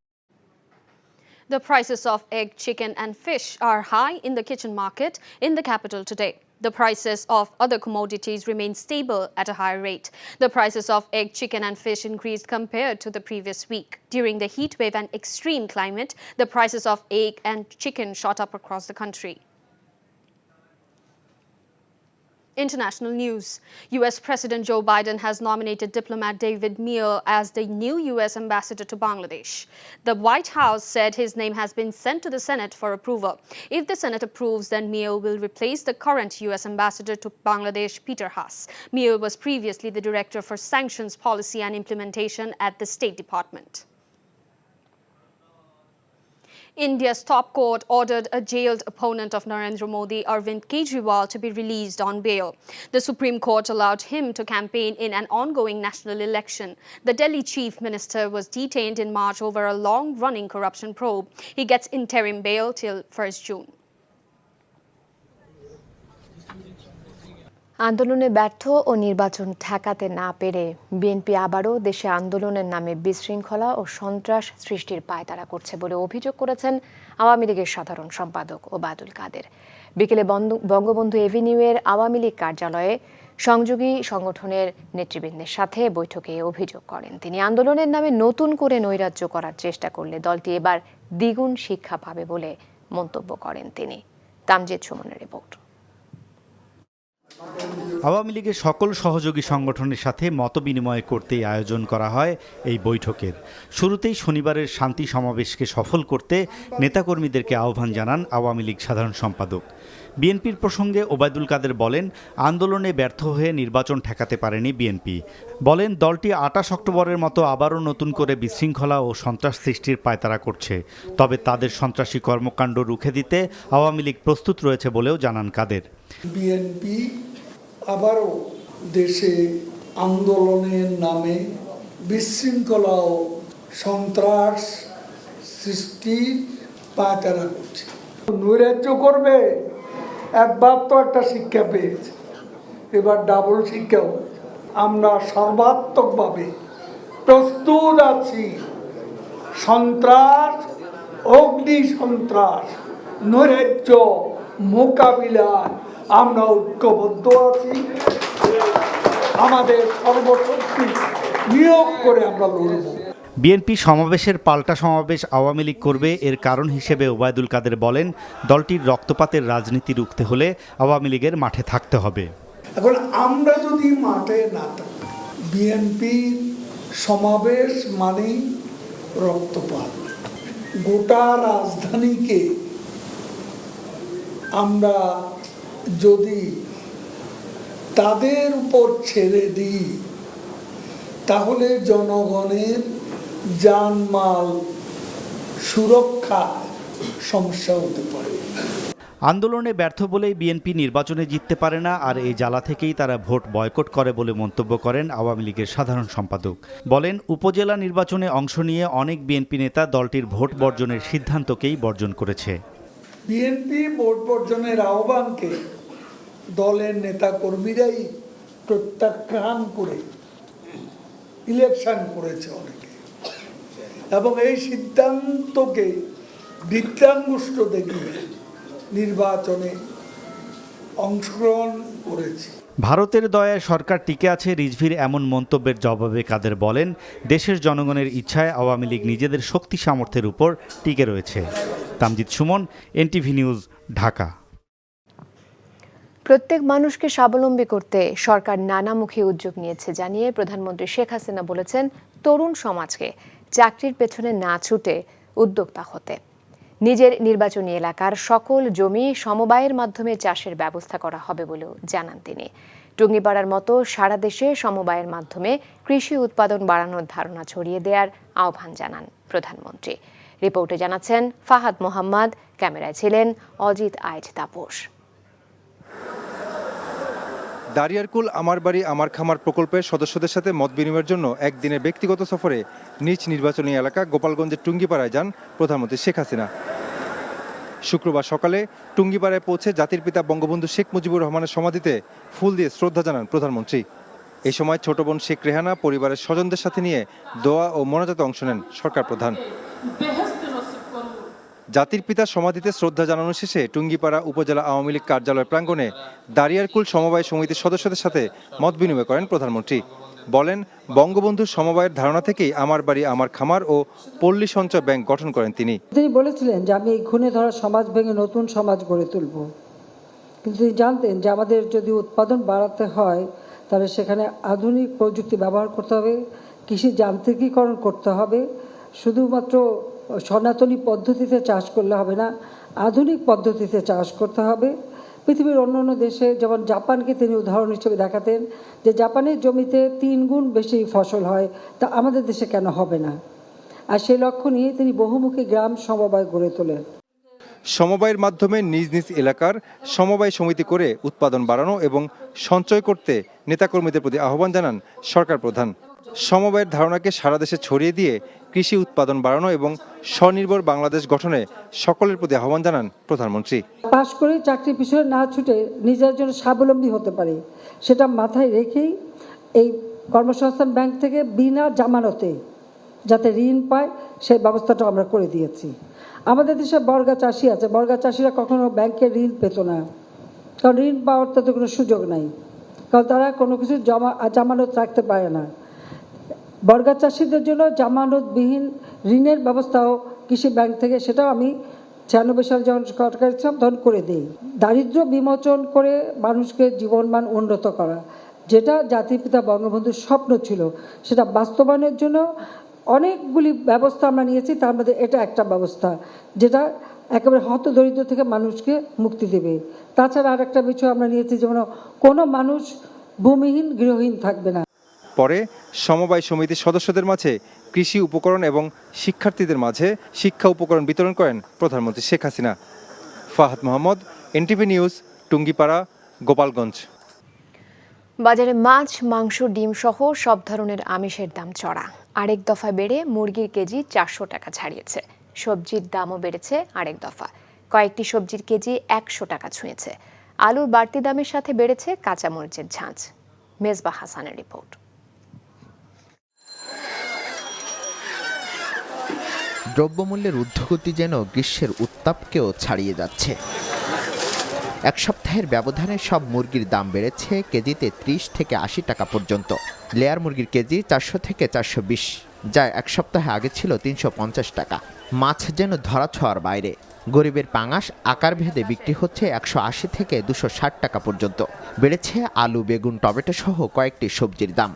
The prices of egg, chicken and fish are high in the kitchen market in the capital today. The prices of other commodities remain stable at a higher rate. The prices of egg, chicken and fish increased compared to the previous week. During the heat wave and extreme climate, the prices of egg and chicken shot up across the country. International news. U.S. President Joe Biden has nominated diplomat David Meir as the new U.S. ambassador to Bangladesh. The White House said his name has been sent to the Senate for approval. If the Senate approves, then Meir will replace the current U.S. ambassador to Bangladesh, Peter Haas. Meir was previously the director for sanctions policy and implementation at the State Department. India's top court ordered a jailed opponent of Narendra Modi, Arvind Kejriwal, to be released on bail. The Supreme Court allowed him to campaign in an ongoing national election. The Delhi chief minister was detained in March over a long-running corruption probe. He gets interim bail till 1st June. আন্দোলনে ব্যর্থ ও নির্বাচন ঠেকাতে না পেরে BNP আবারও দেশে আন্দোলনের নামে বিশৃঙ্খলা ও সন্ত্রাস সৃষ্টির পায়তারা করছে বলে অভিযোগ করেছেন আওয়ামী লীগের সাধারণ সম্পাদক ওবায়দুল কাদের। বিকেলে বঙ্গবন্ধু এভিনিউয়ের আওয়ামী লীগ কার্যালয়ে সংযোগী সংগঠনের নেতৃবৃন্দের সাথে বৈঠকে অভিযোগ করেন তিনি। আন্দোলনের নামে নতুন করে নৈরাজ্য করার চেষ্টা করলে দলটি এবার দ্বিগুণ শিক্ষা পাবে বলে মন্তব্য করেন তিনি। তামজিদ সুমনের রিপোর্ট। আওয়ামী লীগের সকল সহযোগী সংগঠনের সাথে মতবিনিময় করতেই আয়োজন করা হয় এই বৈঠকের। শুরুতেই শনিবারের শান্তি সমাবেশকে সফল করতে নেতাকর্মীদেরকে আহ্বান জানান আওয়ামী লীগ সাধারণ সম্পাদক। বিএনপির প্রসঙ্গে ওবায়দুল কাদের বলেন, আন্দোলনে ব্যর্থ হয়ে নির্বাচন ঠেকাতে পারেনি বিএনপি। বলেন, দলটি 28 অক্টোবরের মতো আবারও নতুন করে বিশৃঙ্খলা ও সন্ত্রাস সৃষ্টির পায়তারা করছে। তবে তাদের সন্ত্রাসী কর্মকাণ্ড রুখে দিতে আওয়ামী লীগ প্রস্তুত রয়েছে বলেও জানান কাদের। বিএনপি আবারও দেশে আন্দোলনের নামে বিশৃঙ্খলা ও সন্ত্রাস সৃষ্টির পায়তারা করছে। নৈরাজ্য করবে, একবার তো একটা শিক্ষা পেয়েছে, এবার ডাবল শিক্ষা হয়েছে। আমরা সর্বাত্মকভাবে প্রস্তুত আছি সন্ত্রাস, অগ্নি সন্ত্রাস, নৈরাজ্য মোকাবিলায় আমরা ঐক্যবদ্ধ আছি। আমাদের সর্বশক্তি নিয়োগ করে আমরা লড়ব। বিএনপি সমাবেশের পাল্টা সমাবেশ আওয়ামী লীগ করবে এর কারণ হিসেবে ওবায়দুল কাদের বলেন, দলটির রক্তপাতের রাজনীতি রুখতে হলে আওয়ামী লীগের মাঠে থাকতে হবে। এখন আমরা যদি মাঠে না থাকি, বিএনপির সমাবেশ মানেই রক্তপাত। গোটা রাজধানীকে আমরা যদি তাদের উপর ছেড়ে দিই তাহলে জনগণের জানমাল সুরক্ষা সমস্যা হতে পারে। আন্দোলনে ব্যর্থ বলেই বিএনপি নির্বাচনে জিততে পারে না, আর এই জ্বালা থেকেই তারা ভোট বয়কট করে বলে মন্তব্য করেন আওয়ামী লীগের সাধারণ সম্পাদক। বলেন, উপজেলা নির্বাচনে অংশ নিয়ে অনেক বিএনপি নেতা দলটির ভোট বর্জনের সিদ্ধান্তকেই বর্জন করেছে। বিএনপি ভোট বর্জনের আহ্বানকে দলের নেতা কর্মীরাই প্রত্যাখ্যান করে ইলেকশন করেছে অনেকে, এবং এই সিদ্ধান্তকে বিজ্ঞানগুষ্ট দেখিয়ে নির্বাচনে অংশগ্রহণ করেছে। ভারতের দয়ায় সরকার টিকে আছে রিজভির এমন মন্তব্যের জবাবে কাদের বলেন, দেশের জনগণের ইচ্ছায় আওয়ামী লীগ নিজেদের শক্তি সামর্থ্যের উপর টিকে রয়েছে। Tamjid Suman, NTV news, Dhaka. প্রত্যেক মানুষকে স্বাবলম্বী করতে সরকার নানামুখী উদ্যোগ নিয়েছে জানিয়ে প্রধানমন্ত্রী শেখ হাসিনা বলেছেন, তরুণ সমাজকে চাকরির পেছনে না ছুটে উদ্যোক্তা হতে। নিজের নির্বাচনী এলাকার সকল জমি সমবায়ের মাধ্যমে চাষের ব্যবস্থা করা হবে বলেও জানান তিনি। টুঙ্গিপাড়ার মতো সারা দেশে সমবায়ের মাধ্যমে কৃষি উৎপাদন বাড়ানোর ধারণা ছড়িয়ে দেওয়ার আহ্বান জানান প্রধানমন্ত্রী। রিপোর্টে জানাচ্ছেন ফাহাদ মোহাম্মদ, ক্যামেরায় ছিলেন অজিত আইচ তাপস। দারিয়ারকুল আমার বাড়ি আমার খামার প্রকল্পের সদস্যদের সাথে মত বিনিময়ের জন্য একদিনের ব্যক্তিগত সফরে নিজ নির্বাচনী এলাকা গোপালগঞ্জের টুঙ্গিপাড়ায় যান প্রধানমন্ত্রী শেখ হাসিনা। শুক্রবার সকালে টুঙ্গিপাড়ায় পৌঁছে জাতির পিতা বঙ্গবন্ধু শেখ মুজিবুর রহমানের সমাধিতে ফুল দিয়ে শ্রদ্ধা জানান প্রধানমন্ত্রী। এই সময় ছোট বোন শেখ রেহানা পরিবারের স্বজনদের সাথে নিয়ে দোয়া ও মোনাজাতে অংশ নেন সরকার প্রধান। জাতির পিতার সমাধিতে শ্রদ্ধা জানানো শেষে টুঙ্গিপাড়া উপজেলা আওয়ামী লীগ কার্যালয় প্রাঙ্গণে দারিয়ারকুল সমবায় সমিতির সদস্যদের সাথে মত বিনিময় করেন প্রধানমন্ত্রী। বলেন, বঙ্গবন্ধুর সমবায়ের ধারণা থেকেই আমার বাড়ি আমার খামার ও পল্লী সঞ্চয় ব্যাংক গঠন করেন তিনি। তিনি বলেছিলেন যে আমি এই ঘুণে ধরা সমাজ ভেঙে নতুন সমাজ গড়ে তুলব, কিন্তু তিনি জানতেন যে আমাদের যদি উৎপাদন বাড়াতে হয় তাহলে সেখানে আধুনিক প্রযুক্তি ব্যবহার করতে হবে, কৃষি যান্ত্রিকীকরণ করতে হবে। শুধুমাত্র সনাতনী পদ্ধতিতে চাষ করলে হবে না, আধুনিক পদ্ধতিতে চাষ করতে হবে। পৃথিবীর অন্যান্য দেশে যেমন জাপানকে তিনি উদাহরণ হিসেবে দেখাতেন যে জাপানের জমিতে 3 গুণ বেশি ফসল হয়, তা আমাদের দেশে কেন হবে না। আর সেই লক্ষ্য নিয়ে তিনি বহুমুখী গ্রাম সমবায় গড়ে তোলেন। সমবায়ের মাধ্যমে নিজ নিজ এলাকার সমবায় সমিতি করে উৎপাদন বাড়ানো এবং সঞ্চয় করতে নেতাকর্মীদের প্রতি আহ্বান জানান সরকার প্রধান। সমবায়ের ধারণাকে সারা দেশে ছড়িয়ে দিয়ে কৃষি উৎপাদন বাড়ানো এবং স্বনির্ভর বাংলাদেশ গঠনে সকলের প্রতি আহ্বান জানান প্রধানমন্ত্রী। পাশ করে চাকরির পিছনে না ছুটে নিজের জন্য স্বাবলম্বী হতে পারে সেটা মাথায় রেখেই এই কর্মসংস্থান ব্যাংক থেকে বিনা জামানতে যাতে ঋণ পায় সেই ব্যবস্থাটা আমরা করে দিয়েছি। আমাদের দেশে বর্গা চাষি আছে, বর্গা চাষিরা কখনো ব্যাংকে ঋণ পেত না, কারণ ঋণ পাওয়ার তো কোনো সুযোগ নাই, কারণ তারা কোনো কিছু জামানত রাখতে পারে না। বর্গা চাষিদের জন্য জামানতবিহীন ঋণের ব্যবস্থাও কৃষি ব্যাংক থেকে, সেটাও আমি 96 সাল যখন সরকার ছিলাম তখন করে দিই। দারিদ্র্য বিমোচন করে মানুষকে জীবনমান উন্নত করা, যেটা জাতির পিতা বঙ্গবন্ধুর স্বপ্ন ছিল, সেটা বাস্তবায়নের জন্য অনেকগুলি ব্যবস্থা আমরা নিয়েছি। তার মধ্যে এটা একটা ব্যবস্থা যেটা একেবারে হতদরিদ্র থেকে মানুষকে মুক্তি দেবে। তাছাড়া আর একটা বিষয় আমরা নিয়েছি, যেমন কোনো মানুষ ভূমিহীন গৃহহীন থাকবে না। পরে সমবায় সমিতির সদস্যদের মাঝে কৃষি উপকরণ এবং শিক্ষার্থীদের মাঝে শিক্ষা উপকরণ বিতরণ করেন প্রধানমন্ত্রী শেখ হাসিনা। Fahad Mohammad, NTV news, Tungipara, Gopalganj. বাজারে মাছ, মাংস, ডিম সহ সব ধরনের আমিষের দাম চড়া। আরেক দফা বেড়ে মুরগির কেজি 400 টাকা ছাড়িয়েছে। সবজির দামও বেড়েছে আরেক দফা। কয়েকটি সবজির কেজি 100 টাকা ছুঁয়েছে। আলুর বাড়তি দামের সাথে বেড়েছে কাঁচামরিচের ঝাঁঝ। মেজবা হাসানের রিপোর্ট। দ্রব্যমূল্যের ঊর্ধ্বগতি যেন গ্রীষ্মের উত্তাপকেও ছাড়িয়ে যাচ্ছে। এক সপ্তাহের ব্যবধানে সব মুরগির দাম বেড়েছে কেজিতে 30 থেকে 80 টাকা পর্যন্ত। লেয়ার মুরগির কেজি 400 থেকে 420, যা এক সপ্তাহে আগে ছিল 350 টাকা। মাছ যেন ধরাছোঁয়ার বাইরে। গরিবের পাঙাশ আকার ভেদে বিক্রি হচ্ছে 180 থেকে 260 টাকা পর্যন্ত। বেড়েছে আলু, বেগুন, টমেটো সহ কয়েকটি সবজির দাম।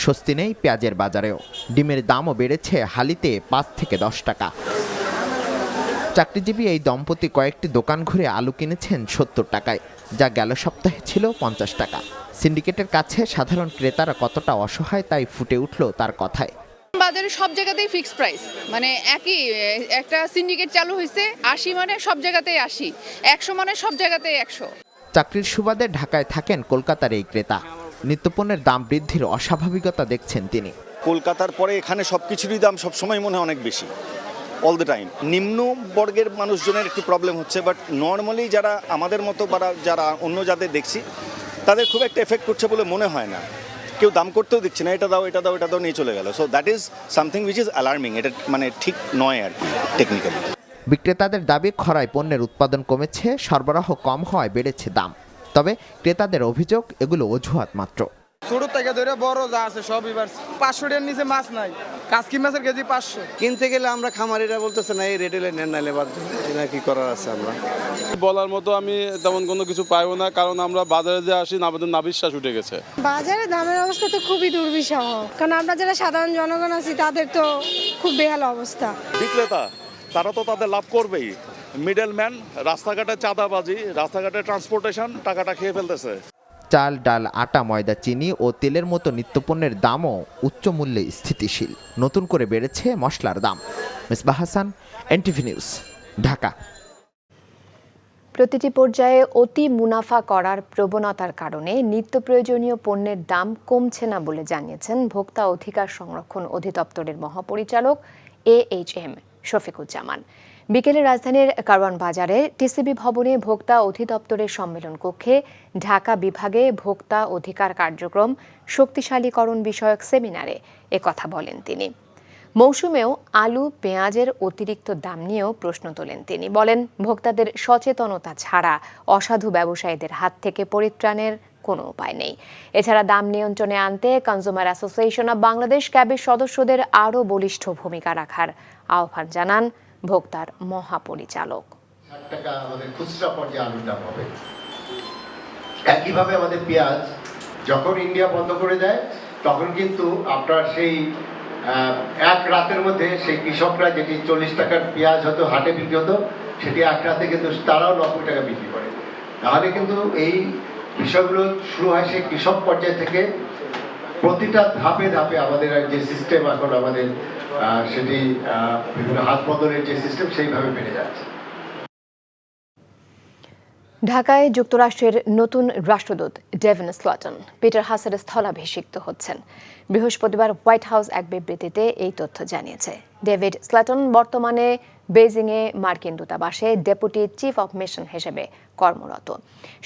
স্বস্তি নেই পেঁয়াজের বাজারেও। ডিমের দামও বেড়েছে হালিতে 5 থেকে 10 টাকা। চাকরিজীবী এই দম্পতি কয়েকটি দোকান ঘুরে আলু কিনেছেন 70 টাকায়, যা গেল সপ্তাহে ছিল 50 টাকা। সিন্ডিকেটের কাছে সাধারণ ক্রেতারা কতটা অসহায় তাই ফুটে উঠল তার কথায়। বাজারে সব জায়গাতেই ফিক্সড প্রাইস, মানে একই একটা সিন্ডিকেট চালু হয়েছে। 80 মানে সব জায়গাতেই 80, 100 মানে সব জায়গাতেই 100। চাকরির সুবাদে ঢাকায় থাকেন কলকাতার এই ক্রেতা। নিত্যপণ্যের দাম বৃদ্ধির অস্বাভাবিকতা দেখছেন তিনি। কলকাতার পরে এখানে সব কিছুরই দাম সবসময় মনে হয় অনেক বেশি, অল দ্য টাইম। নিম্ন বর্গের মানুষজনের একটু প্রবলেম হচ্ছে, বাট নর্মালি যারা আমাদের মতো বা যারা অন্য যাদের দেখছি তাদের খুব একটা এফেক্ট করছে বলে মনে হয় না। কেউ দাম করতেও দিচ্ছে না, এটা দাও এটা দাও এটা দাও নিয়ে চলে গেল। So that is something which is alarming. এটা মানে ঠিক নয় আর কি টেকনিক্যালি। বিক্রেতাদের দাবি খরায় পণ্যের উৎপাদন কমেছে, সরবরাহ কম হওয়ায় বেড়েছে দাম। তবে ক্রেতাদের অভিযোগ এগুলো অজুহাত মাত্র। ছোট থেকে ধরে বড় যা আছে সব এবার 500 টাকার নিচে মাছ নাই। কাজকি মাছের কেজি 500। কিনতে গেলে আমরা খামারিরা বলতেছে না এই রেট হলে নেন, নাইলে বাদ না, কি করার আছে। আমরা বলার মতো আমি তেমন কোনো কিছু পাইও না, কারণ আমরা বাজারে যে আসি আমাদের না বিশ্বাস উঠে গেছে। বাজারে দামের অবস্থা তো খুবই দুর্বিষহ, কারণ আমরা যারা সাধারণ জনগণ আছি তাদের তো খুব বেহাল অবস্থা। বিক্রেতা তারা তো তাদের লাভ করবেই। মিডলম্যান, রাস্তাঘাটে চাঁদাবাজি, রাস্তাঘাটে ট্রান্সপোর্টেশন, টাকাটা খেয়ে ফেলতেছে। চাল, ডাল, আটা, ময়দা, চিনি ও তেলের মতো নিত্যপণ্যের দামও উচ্চ মূল্যে স্থিতিশীল। নতুন করে বেড়েছে মশলার দাম। Mezba Hasan, NTV news, Dhaka. প্রতিটি পর্যায়ে অতি মুনাফা করার প্রবণতার কারণে নিত্য প্রয়োজনীয় পণ্যের দাম কমছে না বলে জানিয়েছেন ভোক্তা অধিকার সংরক্ষণ অধিদপ্তরের মহাপরিচালক AHM শফিকুজ্জামান। বিকেলে রাজধানীর কারওয়ান বাজারে টিসিবি ভবনে ভোক্তা অধিদপ্তরের সম্মেলন কক্ষে ঢাকা বিভাগে ভোক্তা অধিকার কার্যক্রম শক্তিশালীকরণ বিষয়ক সেমিনারে একথা বলেন তিনি। মৌসুমেও আলু, পেঁয়াজের অতিরিক্ত দাম নিয়েও প্রশ্ন তোলেন তিনি। বলেন, ভোক্তাদের সচেতনতা ছাড়া অসাধু ব্যবসায়ীদের হাত থেকে পরিত্রাণের কোনো উপায় নেই। এছাড়া দাম নিয়ন্ত্রণে আনতে কনজিউমার অ্যাসোসিয়েশন অব বাংলাদেশ ক্যাবের সদস্যদের আরও বলিষ্ঠ ভূমিকা রাখার আহ্বান জানান ভোক্তার মহাপরিচালক। 60 টাকা আমাদের খুচরা পর্যায়ে আলুর দাম হবে। একইভাবে আমাদের পেঁয়াজ যখন ইন্ডিয়া বন্ধ করে দেয় তখন কিন্তু আপনার সেই এক রাতের মধ্যে সেই কৃষকরা যেটি 40 টাকার পেঁয়াজ হতো হাটে বিক্রি হতো, সেটি এক রাতে কিন্তু তারাও 90 টাকা বিক্রি করে। তাহলে কিন্তু এই বিষয়গুলো শুরু হয় সেই কৃষক পর্যায় থেকে প্রতিটা ধাপে ধাপে আমাদের যে সিস্টেম এখন আমাদের সেটি বিভিন্ন হাত বদলের যে সিস্টেম সেইভাবে বেড়ে যাচ্ছে। ঢাকায় যুক্তরাষ্ট্রের নতুন রাষ্ট্রদূত ডেভিড স্লটন পিটার হাসের স্থলাভিষিক্ত হচ্ছেন। বৃহস্পতিবার হোয়াইট হাউস এক বিবৃতিতে এই তথ্য জানিয়েছে। ডেভিড স্লটন বর্তমানে বেইজিংয়ে মার্কিন দূতাবাসে ডেপুটি চিফ অব মিশন হিসেবে কর্মরত।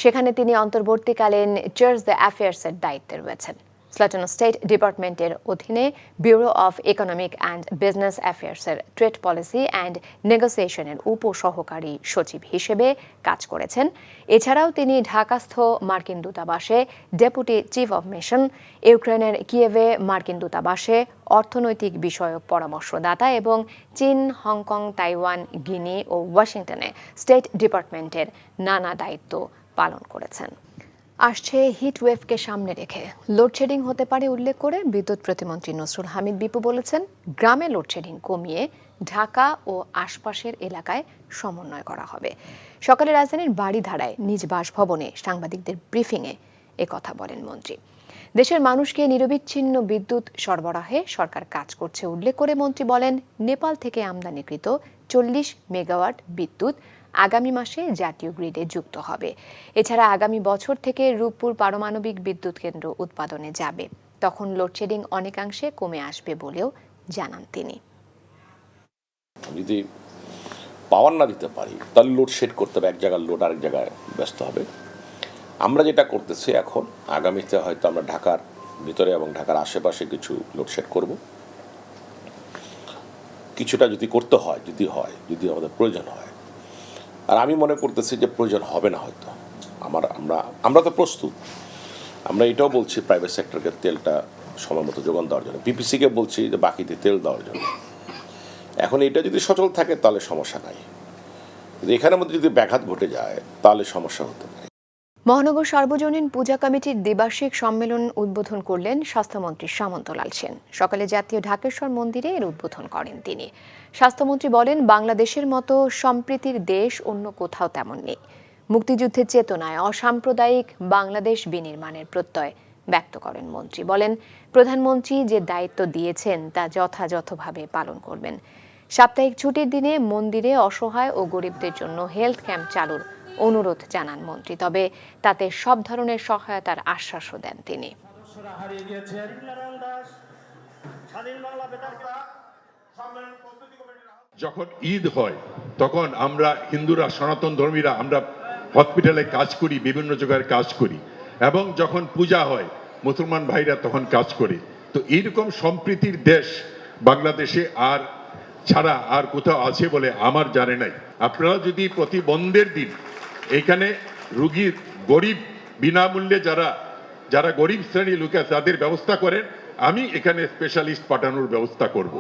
সেখানে তিনি অন্তর্বর্তীকালীন চার্জ দ্য অ্যাফেয়ার্সের দায়িত্বে রয়েছেন। স্লটন স্টেট ডিপার্টমেন্টের অধীনে bureau of economic and business অ্যাফেয়ার্সের ট্রেড পলিসি অ্যান্ড নেগোসিয়েশনের উপসহকারী সচিব হিসেবে কাজ করেছেন। এছাড়াও তিনি ঢাকাস্থ মার্কিন দূতাবাসে ডেপুটি চিফ অব মিশন, ইউক্রেনের কিয়েভে মার্কিন দূতাবাসে অর্থনৈতিক বিষয়ক পরামর্শদাতা এবং চীন, হংকং, তাইওয়ান, গিনি ও ওয়াশিংটনে স্টেট ডিপার্টমেন্টের নানা দায়িত্ব পালন করেছেন। আসছে হিটওয়েভকে সামনে রেখে লোডশেডিং হতে পারে উল্লেখ করে বিদ্যুৎ প্রতিমন্ত্রী নসরুল হামিদ বিপু বলেছেন, গ্রামে লোডশেডিং কমিয়ে ঢাকা ও আশপাশের এলাকায় সমন্বয় করা হবে। সকালে রাজধানীর বাড়িধারায় নিজ বাসভবনে সাংবাদিকদের ব্রিফিংয়ে একথা বলেন মন্ত্রী। দেশের মানুষকে নিরবিচ্ছিন্ন বিদ্যুৎ সরবরাহে সরকার কাজ করছে উল্লেখ করে মন্ত্রী বলেন, নেপাল থেকে আমদানিকৃত 40 মেগাওয়াট বিদ্যুৎ আগামী মাসে জাতীয় গ্রিডে যুক্ত হবে। এছাড়া আগামী বছর থেকে রূপপুর পারমাণবিক বিদ্যুৎ কেন্দ্র উৎপাদনে যাবে। তখন লোডশেডিং অনেকাংশে কমে আসবে বলেও জানান তিনি। যদি পাওয়ার না দিতে পারি তাহলে লোডশেড করতে হবে, এক জায়গার লোড আরেক জায়গায় ব্যস্ত হবে। আমরা যেটা করতেছি এখন, আগামীতে হয়তো আমরা ঢাকার ভিতরে এবং ঢাকার আশেপাশে কিছু লোডশেড করব। কিছুটা যদি করতে হয়, যদি আমাদের প্রয়োজন হয়, আর আমি মনে করতেছি যে প্রয়োজন হবে না হয়তো। আমরা তো প্রস্তুত। আমরা এটাও বলছি প্রাইভেট সেক্টরকে তেলটা সময় মতো যোগান দেওয়ার জন্য, পিপিসিকে বলছি যে বাকিতে তেল দেওয়ার জন্য। এখন এটা যদি সচল থাকে তাহলে সমস্যা নাই, কিন্তু এখানের মধ্যে যদি ব্যাঘাত ঘটে যায় তাহলে সমস্যা হতে পারে। মহানগর সার্বজনীন পূজা কমিটির দ্বিবার্ষিক সম্মেলন উদ্বোধন করলেন স্বাস্থ্যমন্ত্রী সামন্তলাল সেন। সকালে জাতীয় ঢাকেশ্বর মন্দিরে এর উদ্বোধন করেন তিনি। স্বাস্থ্যমন্ত্রী বলেন, বাংলাদেশের মতো সম্প্রীতির দেশ অন্য কোথাও তেমন নেই। মুক্তিযুদ্ধের চেতনায় অসাম্প্রদায়িক বাংলাদেশ বিনির্মাণের প্রত্যয় ব্যক্ত করেন মন্ত্রী। বলেন, প্রধানমন্ত্রী যে দায়িত্ব দিয়েছেন তা যথাযথভাবে পালন করবেন। সাপ্তাহিক ছুটির দিনে মন্দিরে অসহায় ও গরিবদের জন্য হেলথ ক্যাম্প চালুর অনুরোধ জানান মন্ত্রী। তবে তাতে সব ধরনের সহায়তার আশ্বাসও দেন তিনি। যখন ঈদ হয় তখন আমরা হিন্দুরা, সনাতন ধর্মীরা আমরা হসপিটালে কাজ করি, বিভিন্ন জায়গায় কাজ করি, এবং যখন পূজা হয় মুসলমান ভাইরা তখন কাজ করে। তো এইরকম সম্প্রীতির দেশ বাংলাদেশে আর ছাড়া আর কোথাও আছে বলে আমার জানে নাই। আপনারা যদি প্রতি বন্ধের দিন এখানে রুগী, গরিব, বিনামূল্যে যারা গরিব শ্রেণীর লোক আছে তাদের ব্যবস্থা করেন, আমি এখানে স্পেশালিস্ট পাঠানোর ব্যবস্থা করব।